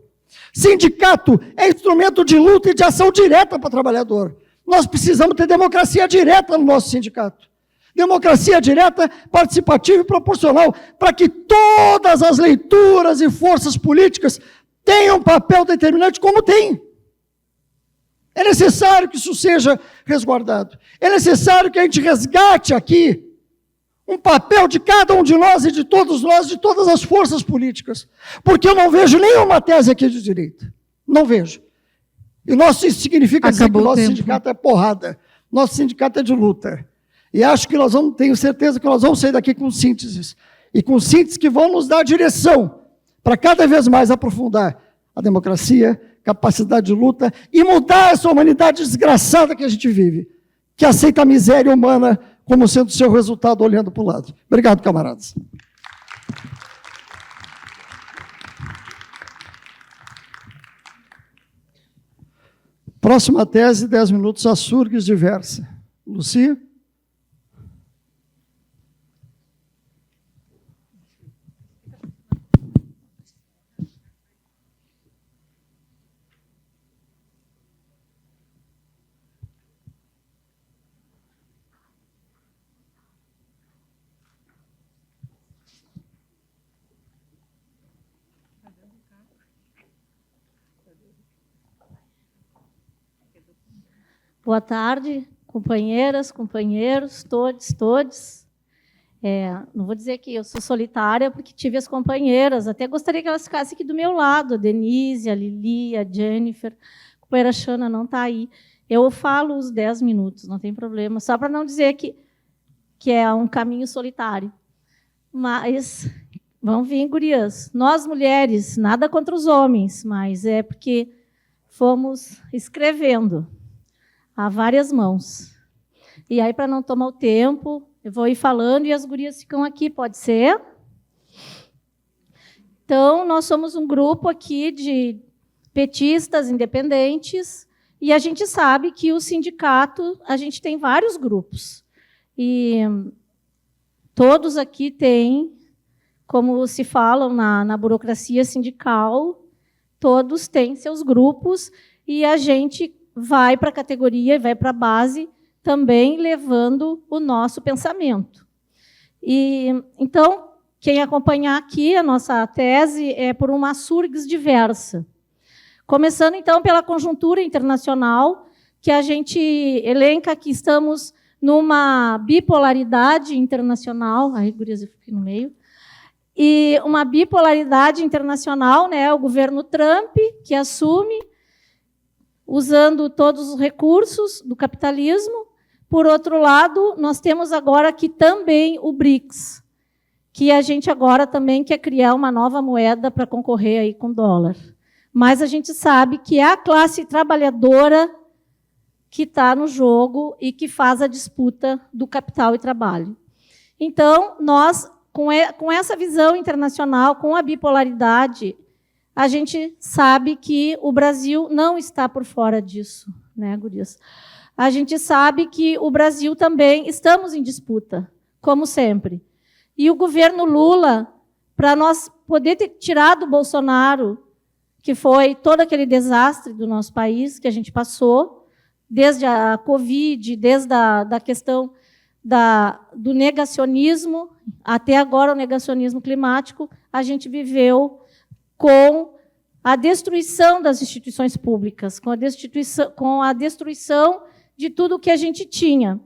Sindicato é instrumento de luta e de ação direta para o trabalhador. Nós precisamos ter democracia direta no nosso sindicato. Democracia direta, participativa e proporcional, para que todas as leituras e forças políticas tenham um papel determinante como tem. É necessário que isso seja resguardado. É necessário que a gente resgate aqui um papel de cada um de nós e de todos nós, de todas as forças políticas. Porque eu não vejo nenhuma tese aqui de direita. Não vejo. E isso significa dizer que o nosso sindicato é porrada. Nosso sindicato é de luta. E acho que tenho certeza que nós vamos sair daqui com sínteses. E com sínteses que vão nos dar direção para cada vez mais aprofundar a democracia, capacidade de luta e mudar essa humanidade desgraçada que a gente vive, que aceita a miséria humana como sendo seu resultado olhando para o lado. Obrigado, camaradas. Próxima tese, 10 minutos, a surgues diversa. Lucia? Boa tarde, companheiras, companheiros, todos. Não vou dizer que eu sou solitária, porque tive as companheiras. Até gostaria que elas ficassem aqui do meu lado, a Denise, a Lili, a Jennifer. A companheira Xana não está aí. Eu falo os 10 minutos, não tem problema, só para não dizer que é um caminho solitário. Mas vão vir, gurias. Nós, mulheres, nada contra os homens, mas é porque fomos escrevendo a várias mãos. E aí, para não tomar o tempo, eu vou ir falando e as gurias ficam aqui, pode ser? Então, nós somos um grupo aqui de petistas independentes e a gente sabe que o sindicato, a gente tem vários grupos. E todos aqui têm, como se falam na burocracia sindical, todos têm seus grupos e a gente vai para a categoria e vai para a base também levando o nosso pensamento. E então, quem acompanhar aqui a nossa tese é por uma SURGS diversa. Começando, então, pela conjuntura internacional, que a gente elenca que estamos numa bipolaridade internacional. Ai, gurias, eu fiquei no meio. E uma bipolaridade internacional, né? O governo Trump, que assume, usando todos os recursos do capitalismo. Por outro lado, nós temos agora aqui também o BRICS, que a gente agora também quer criar uma nova moeda para concorrer aí com dólar. Mas a gente sabe que é a classe trabalhadora que está no jogo e que faz a disputa do capital e trabalho. Então, nós, com essa visão internacional, com a bipolaridade, a gente sabe que o Brasil não está por fora disso, né, gurias? A gente sabe que o Brasil também estamos em disputa, como sempre. E o governo Lula, para nós poder ter tirado o Bolsonaro, que foi todo aquele desastre do nosso país que a gente passou, desde a Covid, desde a questão do negacionismo, até agora o negacionismo climático, a gente viveu com a destruição das instituições públicas, com a destruição de tudo que a gente tinha.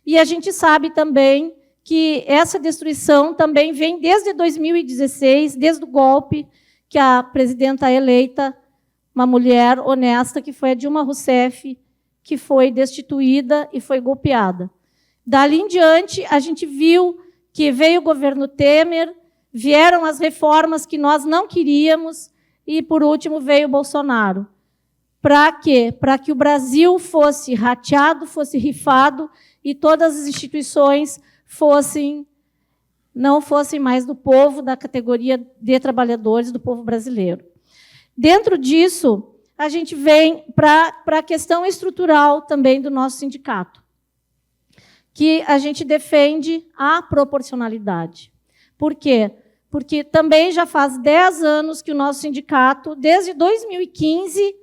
E a gente sabe também que essa destruição também vem desde 2016, desde o golpe que a presidenta eleita, uma mulher honesta, que foi a Dilma Rousseff, que foi destituída e foi golpeada. Dali em diante, a gente viu que veio o governo Temer, vieram as reformas que nós não queríamos e, por último, veio o Bolsonaro. Para quê? Para que o Brasil fosse rateado, fosse rifado e todas as instituições não fossem mais do povo, da categoria de trabalhadores do povo brasileiro. Dentro disso, a gente vem para a questão estrutural também do nosso sindicato, que a gente defende a proporcionalidade. Por quê? Porque também já faz 10 anos que o nosso sindicato, desde 2015,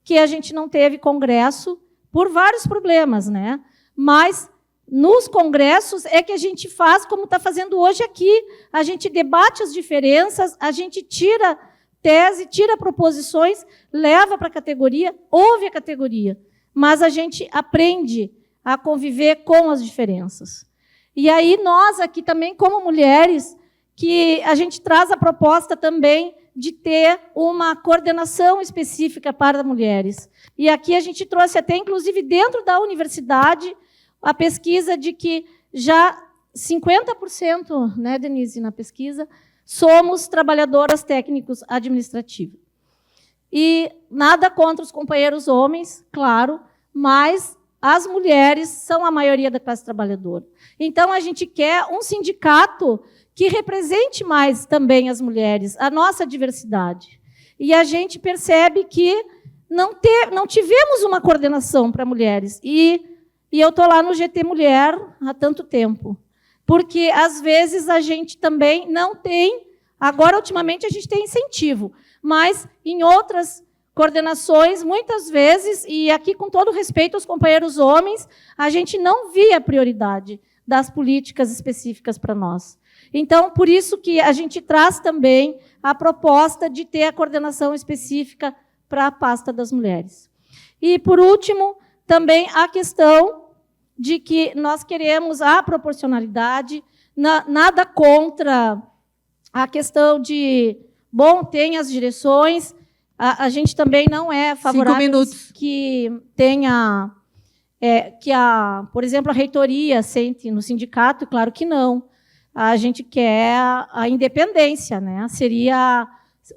que a gente não teve congresso, por vários problemas, né? Mas nos congressos é que a gente faz como está fazendo hoje aqui. A gente debate as diferenças, a gente tira tese, tira proposições, leva para a categoria, ouve a categoria, mas a gente aprende a conviver com as diferenças. E aí nós aqui também, como mulheres, que a gente traz a proposta também de ter uma coordenação específica para mulheres. E aqui a gente trouxe até, inclusive, dentro da universidade, a pesquisa de que já 50%, né, Denise, na pesquisa, somos trabalhadoras técnicos administrativas. E nada contra os companheiros homens, claro, mas as mulheres são a maioria da classe trabalhadora. Então, a gente quer um sindicato que represente mais também as mulheres, a nossa diversidade. E a gente percebe que não tivemos uma coordenação para mulheres. E eu estou lá no GT Mulher há tanto tempo. Porque, às vezes, a gente também não tem... Agora, ultimamente, a gente tem incentivo. Mas, em outras coordenações, muitas vezes, e aqui com todo respeito aos companheiros homens, a gente não via a prioridade das políticas específicas para nós. Então, por isso que a gente traz também a proposta de ter a coordenação específica para a pasta das mulheres. E, por último, também a questão de que nós queremos a proporcionalidade, nada contra a questão de, bom, tem as direções, a gente também não é favorável que tenha, por exemplo, a reitoria sente no sindicato, claro que não. A gente quer a independência, né? Seria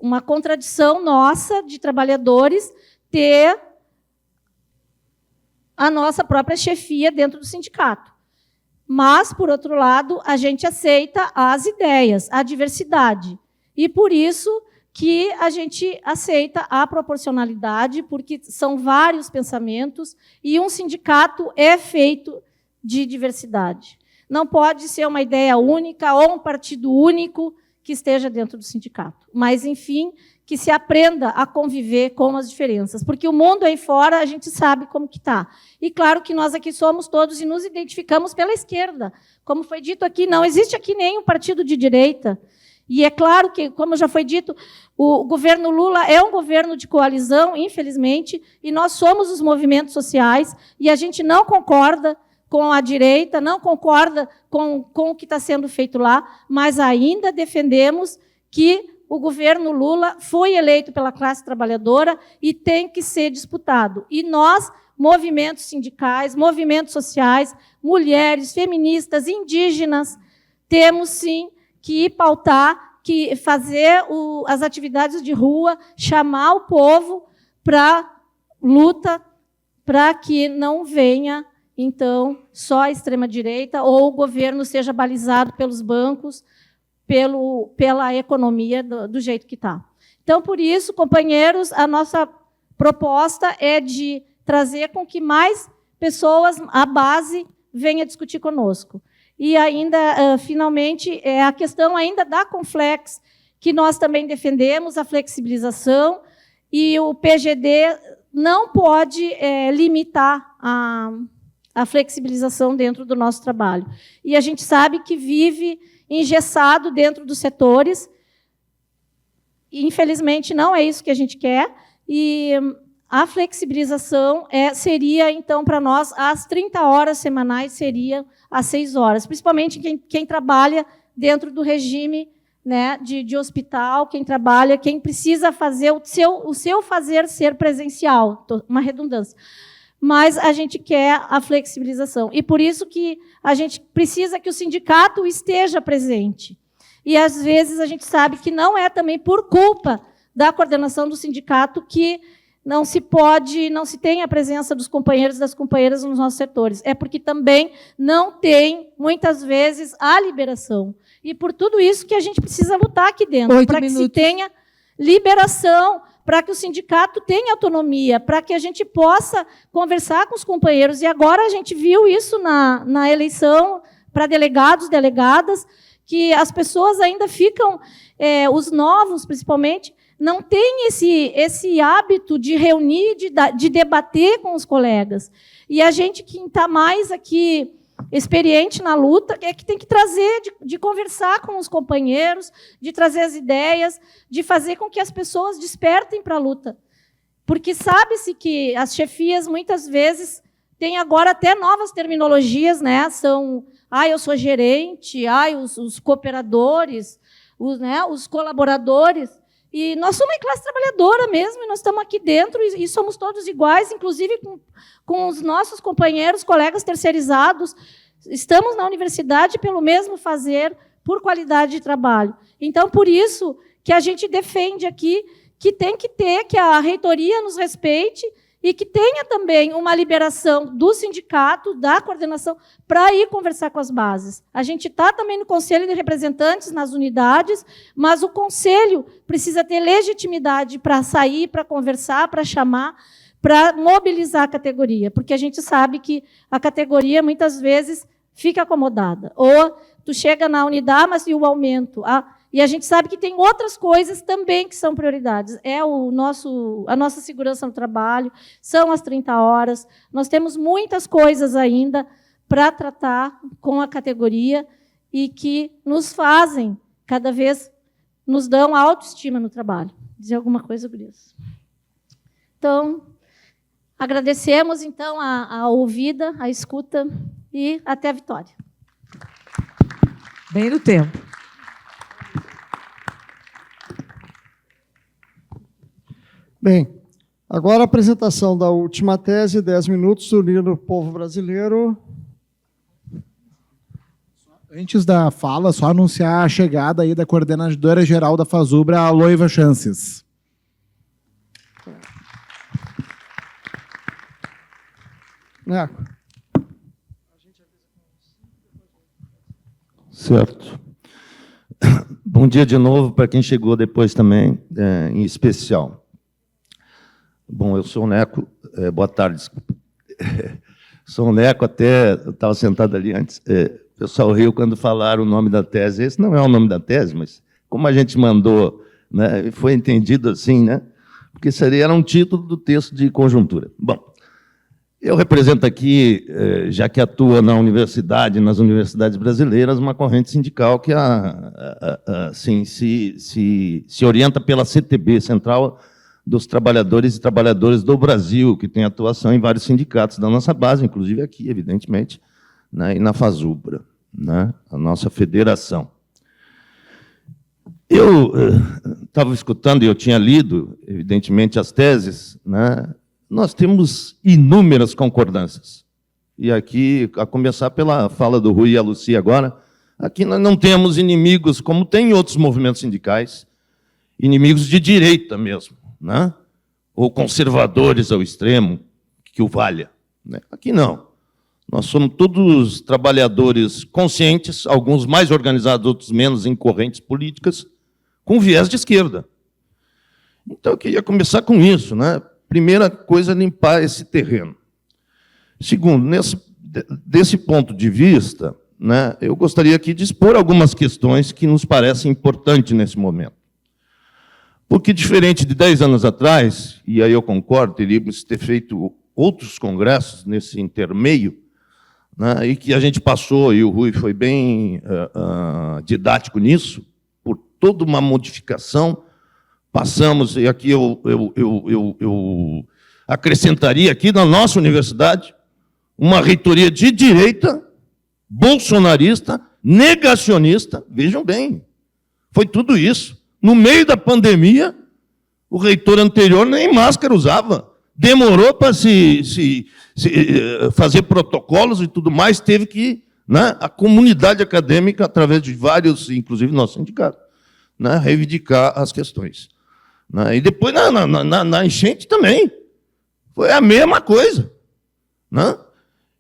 uma contradição nossa de trabalhadores ter a nossa própria chefia dentro do sindicato. Mas, por outro lado, a gente aceita as ideias, a diversidade. E, por isso, que a gente aceita a proporcionalidade, porque são vários pensamentos, e um sindicato é feito de diversidade. Não pode ser uma ideia única ou um partido único que esteja dentro do sindicato. Mas, enfim, que se aprenda a conviver com as diferenças, porque o mundo aí fora a gente sabe como que está. E claro que nós aqui somos todos e nos identificamos pela esquerda. Como foi dito aqui, não existe aqui nenhum partido de direita. E é claro que, como já foi dito, o governo Lula é um governo de coalizão, infelizmente, e nós somos os movimentos sociais, e a gente não concorda com a direita, não concorda com o que está sendo feito lá, mas ainda defendemos que o governo Lula foi eleito pela classe trabalhadora e tem que ser disputado. E nós, movimentos sindicais, movimentos sociais, mulheres, feministas, indígenas, temos, sim, que pautar, que fazer as atividades de rua, chamar o povo para luta, para que não venha, então, só a extrema-direita ou o governo seja balizado pelos bancos, pela economia do jeito que está. Então, por isso, companheiros, a nossa proposta é de trazer com que mais pessoas, a base, venha discutir conosco. E ainda, finalmente, é a questão ainda da Conflex, que nós também defendemos, a flexibilização, e o PGD não pode limitar a flexibilização dentro do nosso trabalho. E a gente sabe que vive engessado dentro dos setores. E, infelizmente, não é isso que a gente quer. E a flexibilização seria, então, para nós, as 30 horas semanais seria às 6 horas, principalmente quem trabalha dentro do regime, né, de hospital, quem precisa fazer o seu fazer ser presencial, uma redundância. Mas a gente quer a flexibilização. E por isso que a gente precisa que o sindicato esteja presente. E, às vezes, a gente sabe que não é também por culpa da coordenação do sindicato que não se tem a presença dos companheiros e das companheiras nos nossos setores. É porque também não tem, muitas vezes, a liberação. E por tudo isso que a gente precisa lutar aqui dentro, para que se tenha liberação, para que o sindicato tenha autonomia, para que a gente possa conversar com os companheiros. E agora a gente viu isso na eleição para delegados, delegadas, que as pessoas ainda ficam, os novos, principalmente, não têm esse hábito de reunir, de debater com os colegas. E a gente, que está mais aqui experiente na luta, é que tem que trazer, de conversar com os companheiros, de trazer as ideias, de fazer com que as pessoas despertem para a luta. Porque sabe-se que as chefias, muitas vezes, têm agora até novas terminologias, né? São, eu sou gerente, os cooperadores, os colaboradores. E nós somos uma classe trabalhadora mesmo, e nós estamos aqui dentro, e somos todos iguais, inclusive com os nossos companheiros, colegas terceirizados. Estamos na universidade pelo mesmo fazer, por qualidade de trabalho. Então, por isso que a gente defende aqui que tem que ter, que a reitoria nos respeite e que tenha também uma liberação do sindicato, da coordenação, para ir conversar com as bases. A gente está também no Conselho de Representantes, nas unidades, mas o Conselho precisa ter legitimidade para sair, para conversar, para chamar, para mobilizar a categoria, porque a gente sabe que a categoria, muitas vezes, fica acomodada. Ou tu chega na unidade, mas e o aumento? E a gente sabe que tem outras coisas também que são prioridades. É a nossa segurança no trabalho, são as 30 horas. Nós temos muitas coisas ainda para tratar com a categoria e que nos fazem, cada vez, nos dão autoestima no trabalho. Dizer alguma coisa, gurias? Então, Agradecemos, então, a ouvida, a escuta e até a vitória. Bem no tempo. Bem, agora a apresentação da última tese, 10 minutos, unindo o povo brasileiro. Antes da fala, só anunciar a chegada aí da coordenadora-geral da FASUBRA, a Loiva Chances. Neco. Certo. Bom dia de novo para quem chegou depois também, em especial. Bom, eu sou o Neco, boa tarde, desculpa. Sou o Neco, até estava sentado ali antes, o pessoal riu quando falaram o nome da tese. Esse não é o nome da tese, mas como a gente mandou, né, foi entendido assim, né, porque era um título do texto de conjuntura. Bom, eu represento aqui, já que atua na universidade, nas universidades brasileiras, uma corrente sindical que assim, se orienta pela CTB, Central dos Trabalhadores e Trabalhadoras do Brasil, que tem atuação em vários sindicatos da nossa base, inclusive aqui, evidentemente, né, e na FASUBRA, né, a nossa federação. Eu estava escutando e eu tinha lido, evidentemente, as teses, né. Nós temos inúmeras concordâncias. E aqui, a começar pela fala do Rui e a Lucia agora, aqui nós não temos inimigos, como tem em outros movimentos sindicais, inimigos de direita mesmo, né? Ou conservadores ao extremo, que o valha, né? Aqui não. Nós somos todos trabalhadores conscientes, alguns mais organizados, outros menos, em correntes políticas, com viés de esquerda. Então, eu queria começar com isso, né? Primeira coisa, limpar esse terreno. Segundo, desse ponto de vista, né, eu gostaria aqui de expor algumas questões que nos parecem importantes nesse momento. Porque, diferente de 10 anos atrás, e aí eu concordo, teríamos ter feito outros congressos nesse intermeio, né, e que a gente passou, e o Rui foi bem didático nisso, por toda uma modificação. Passamos, e aqui eu acrescentaria aqui na nossa universidade uma reitoria de direita, bolsonarista, negacionista, vejam bem, foi tudo isso. No meio da pandemia, o reitor anterior nem máscara usava, demorou para se fazer protocolos e tudo mais, teve que, né, a comunidade acadêmica, através de vários, inclusive nosso sindicato, né, reivindicar as questões. E depois, na enchente também, foi a mesma coisa. Né?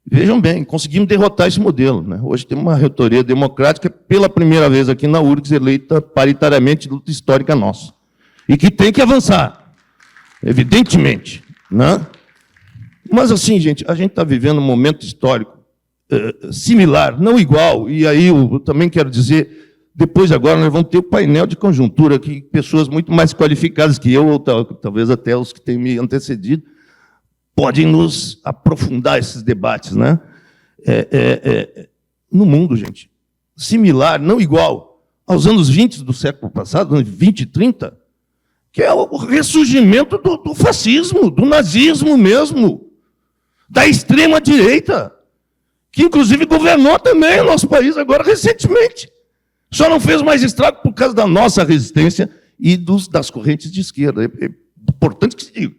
Vejam bem, conseguimos derrotar esse modelo. Né? Hoje temos uma reitoria democrática, pela primeira vez aqui na URGS, eleita paritariamente, luta histórica nossa. E que tem que avançar, evidentemente. Né? Mas, assim, gente, a gente está vivendo um momento histórico similar, não igual, e aí eu também quero dizer... Depois, agora, nós vamos ter o painel de conjuntura, que pessoas muito mais qualificadas que eu, ou talvez até os que têm me antecedido, podem nos aprofundar esses debates. Né? No mundo, gente, similar, não igual, aos anos 20 do século passado, anos 20 e 30, que é o ressurgimento do fascismo, do nazismo mesmo, da extrema-direita, que, inclusive, governou também o nosso país agora recentemente. Só não fez mais estrago por causa da nossa resistência e das correntes de esquerda. É importante que se diga,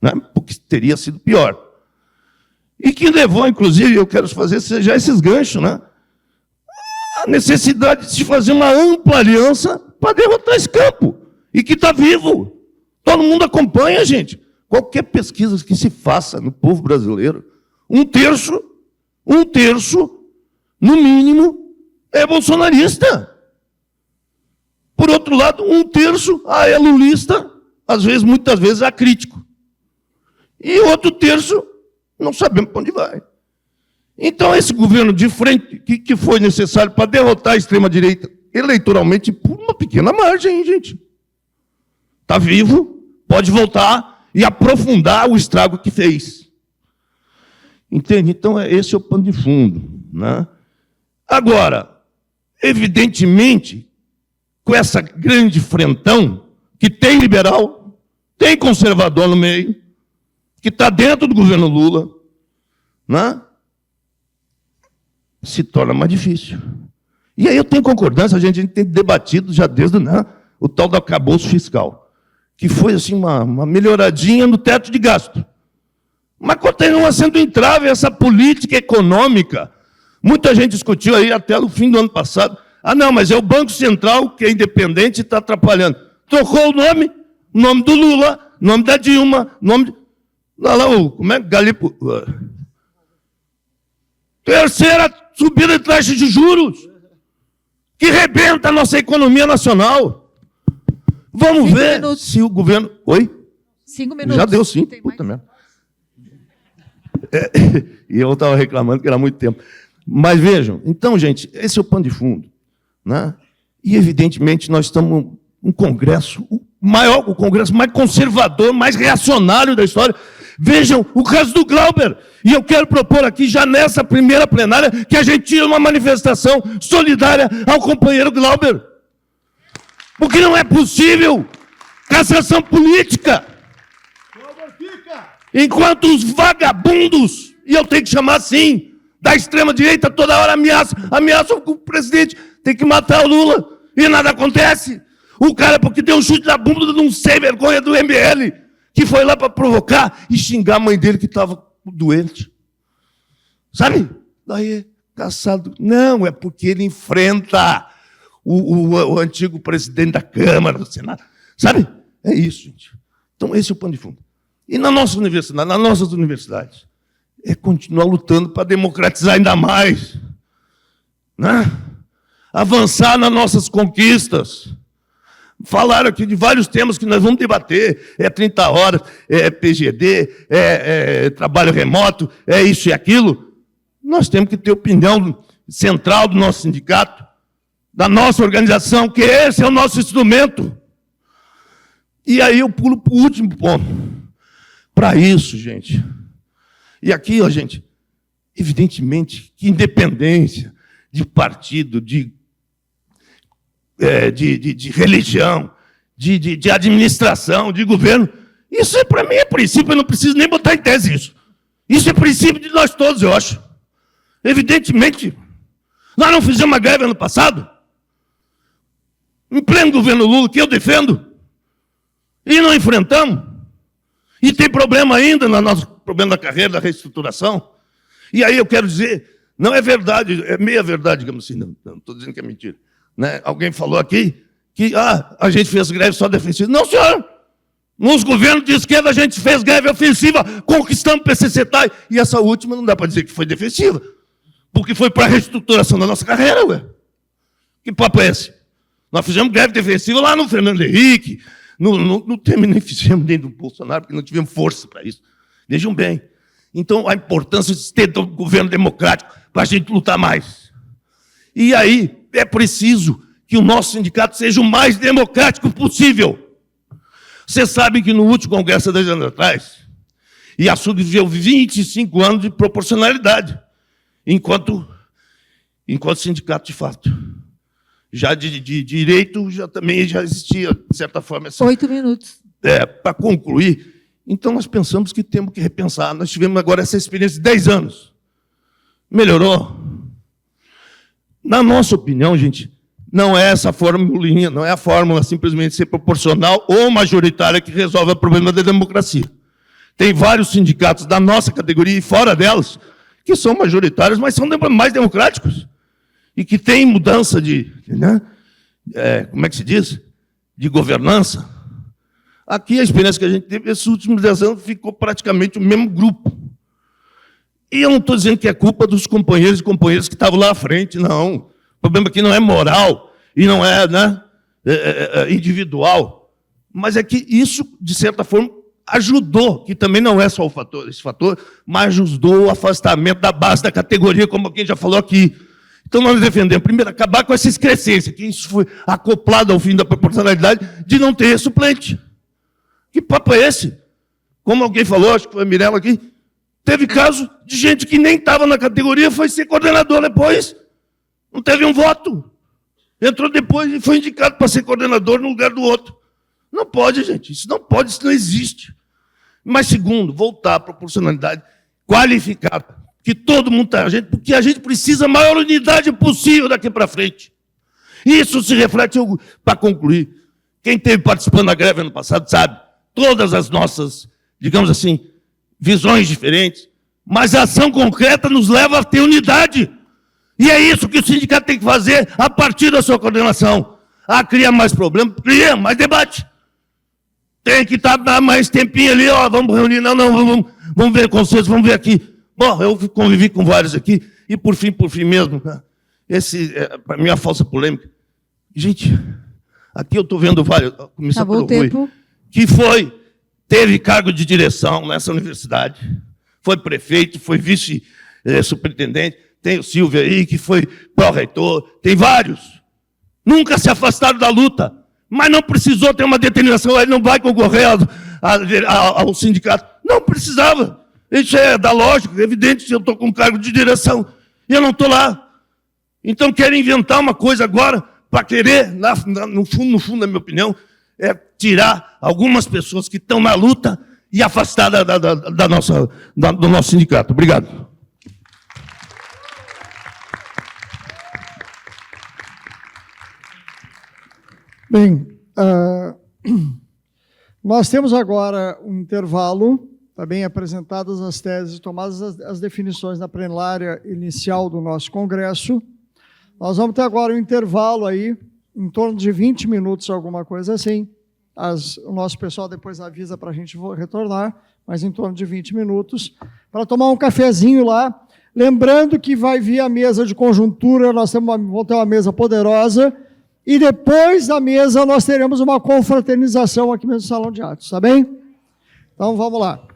né? Porque teria sido pior. E que levou, inclusive, eu quero fazer já esses ganchos, né? A necessidade de se fazer uma ampla aliança para derrotar esse campo. E que está vivo. Todo mundo acompanha, gente. Qualquer pesquisa que se faça no povo brasileiro, um terço, no mínimo, é bolsonarista. Por outro lado, um terço é lulista, muitas vezes é crítico. E outro terço, não sabemos para onde vai. Então, esse governo de frente, que foi necessário para derrotar a extrema-direita eleitoralmente por uma pequena margem, hein, gente? Está vivo, pode voltar e aprofundar o estrago que fez. Entende? Então, esse é o pano de fundo. Né? Agora, evidentemente, com essa grande frentão, que tem liberal, tem conservador no meio, que está dentro do governo Lula, né? Se torna mais difícil. E aí eu tenho concordância, a gente tem debatido já desde, né, o tal do arcabouço fiscal, que foi assim, uma melhoradinha no teto de gasto. Mas continua sendo entrave essa política econômica. Muita gente discutiu aí até o fim do ano passado. Ah, não, mas é o Banco Central, que é independente e está atrapalhando. Trocou o nome do Lula, o nome da Dilma, o nome... como é? Galipo... Terceira subida de taxa de juros, que rebenta a nossa economia nacional. Vamos ver se o governo... Oi? 5 minutos. Já deu 5, puta merda. E eu estava reclamando que era muito tempo. Mas vejam, então, gente, esse é o pano de fundo, né? E, evidentemente, nós estamos um congresso, o congresso mais conservador, mais reacionário da história. Vejam o caso do Glauber. E eu quero propor aqui, já nessa primeira plenária, que a gente tire uma manifestação solidária ao companheiro Glauber. Porque não é possível cassação política. Enquanto os vagabundos, e eu tenho que chamar assim, da extrema-direita toda hora ameaçam o presidente, tem que matar o Lula, e nada acontece. O cara, porque deu um chute na bunda de um sem-vergonha do MBL, que foi lá para provocar e xingar a mãe dele que estava doente. Sabe? Daí, caçado. Não, é porque ele enfrenta o antigo presidente da Câmara, do Senado. Sabe? É isso, gente. Então, esse é o pano de fundo. E na nossa universidade, nas nossas universidades, é continuar lutando para democratizar ainda mais, né? Avançar nas nossas conquistas. Falaram aqui de vários temas que nós vamos debater, 30 horas, PGD, trabalho remoto, isso e aquilo. Nós temos que ter opinião central do nosso sindicato, da nossa organização, que esse é o nosso instrumento. E aí eu pulo para o último ponto. Para isso, gente, e aqui, ó, gente, evidentemente que independência de partido, de religião, de administração, de governo, isso para mim é princípio, eu não preciso nem botar em tese isso. Isso é princípio de nós todos, eu acho. Evidentemente, nós não fizemos uma greve ano passado, em pleno governo Lula, que eu defendo, e não enfrentamos. E tem problema ainda no nosso problema da carreira, da reestruturação. E aí eu quero dizer, não é verdade, é meia verdade, digamos assim, não estou dizendo que é mentira. Né? Alguém falou aqui que a gente fez greve só defensiva. Não, senhor! Nos governos de esquerda a gente fez greve ofensiva, conquistamos o PCC-TAI, e essa última não dá para dizer que foi defensiva, porque foi para a reestruturação da nossa carreira, ué. Que papo é esse? Nós fizemos greve defensiva lá no Fernando Henrique, no Temer nem fizemos nem do Bolsonaro, porque não tivemos força para isso. Vejam bem. Então, a importância de ter um governo democrático para a gente lutar mais. E aí, é preciso que o nosso sindicato seja o mais democrático possível. Você sabe que no último congresso, 10 anos atrás, e a SUG viveu 25 anos de proporcionalidade, enquanto sindicato de fato. Já de direito, também já existia, de certa forma... 8 minutos. Para concluir, então nós pensamos que temos que repensar. Nós tivemos agora essa experiência de 10 anos. Melhorou? Na nossa opinião, gente, não é essa formulinha, não é a fórmula simplesmente ser proporcional ou majoritária que resolve o problema da democracia. Tem vários sindicatos da nossa categoria e fora delas que são majoritários, mas são mais democráticos. E que tem mudança né? Como é que se diz? De governança. Aqui, a experiência que a gente teve, esses últimos 10 anos, ficou praticamente o mesmo grupo. E eu não estou dizendo que é culpa dos companheiros e companheiras que estavam lá à frente, não. O problema aqui não é moral e não é, né, individual. Mas é que isso, de certa forma, ajudou, que também não é só esse fator, mas ajudou o afastamento da base da categoria, como alguém já falou aqui. Então, nós defendemos, primeiro, acabar com essa excrescência, que isso foi acoplado ao fim da proporcionalidade, de não ter suplente. Que papo é esse? Como alguém falou, acho que foi a Mirella aqui, teve caso de gente que nem estava na categoria, foi ser coordenador depois. Não teve um voto. Entrou depois e foi indicado para ser coordenador no lugar do outro. Não pode, gente. Isso não pode, isso não existe. Mas, segundo, voltar à proporcionalidade qualificada, que todo mundo está, porque a gente precisa a maior unidade possível daqui para frente. Isso se reflete, para concluir, quem esteve participando da greve ano passado sabe, todas as nossas, digamos assim, visões diferentes, mas a ação concreta nos leva a ter unidade. E é isso que o sindicato tem que fazer a partir da sua coordenação. Ah, cria mais problema, cria mais debate. Tem que dar mais tempinho ali, ó, vamos reunir, vamos ver conselhos, vamos ver aqui. Bom, eu convivi com vários aqui, e por fim mesmo, para mim, a falsa polêmica. Gente, aqui eu estou vendo vários, começar pelo Rui, que teve cargo de direção nessa universidade, foi prefeito, foi vice-superintendente, tem o Silvio aí, que foi pró-reitor, tem vários. Nunca se afastaram da luta, mas não precisou ter uma determinação, ele não vai concorrer ao sindicato. Não precisava. Isso é da lógica, é evidente que eu estou com cargo de direção e eu não estou lá. Então querem inventar uma coisa agora para querer, no fundo, na minha opinião, é tirar algumas pessoas que estão na luta e afastar do nosso sindicato. Obrigado. Bem, nós temos agora um intervalo, está bem apresentadas as teses, tomadas as definições na plenária inicial do nosso congresso. Nós vamos ter agora um intervalo aí, em torno de 20 minutos, alguma coisa assim. O nosso pessoal depois avisa para a gente retornar, mas em torno de 20 minutos, para tomar um cafezinho lá. Lembrando que vai vir a mesa de conjuntura, nós vamos ter uma mesa poderosa, e depois da mesa nós teremos uma confraternização aqui mesmo no Salão de Atos, tá bem? Então vamos lá.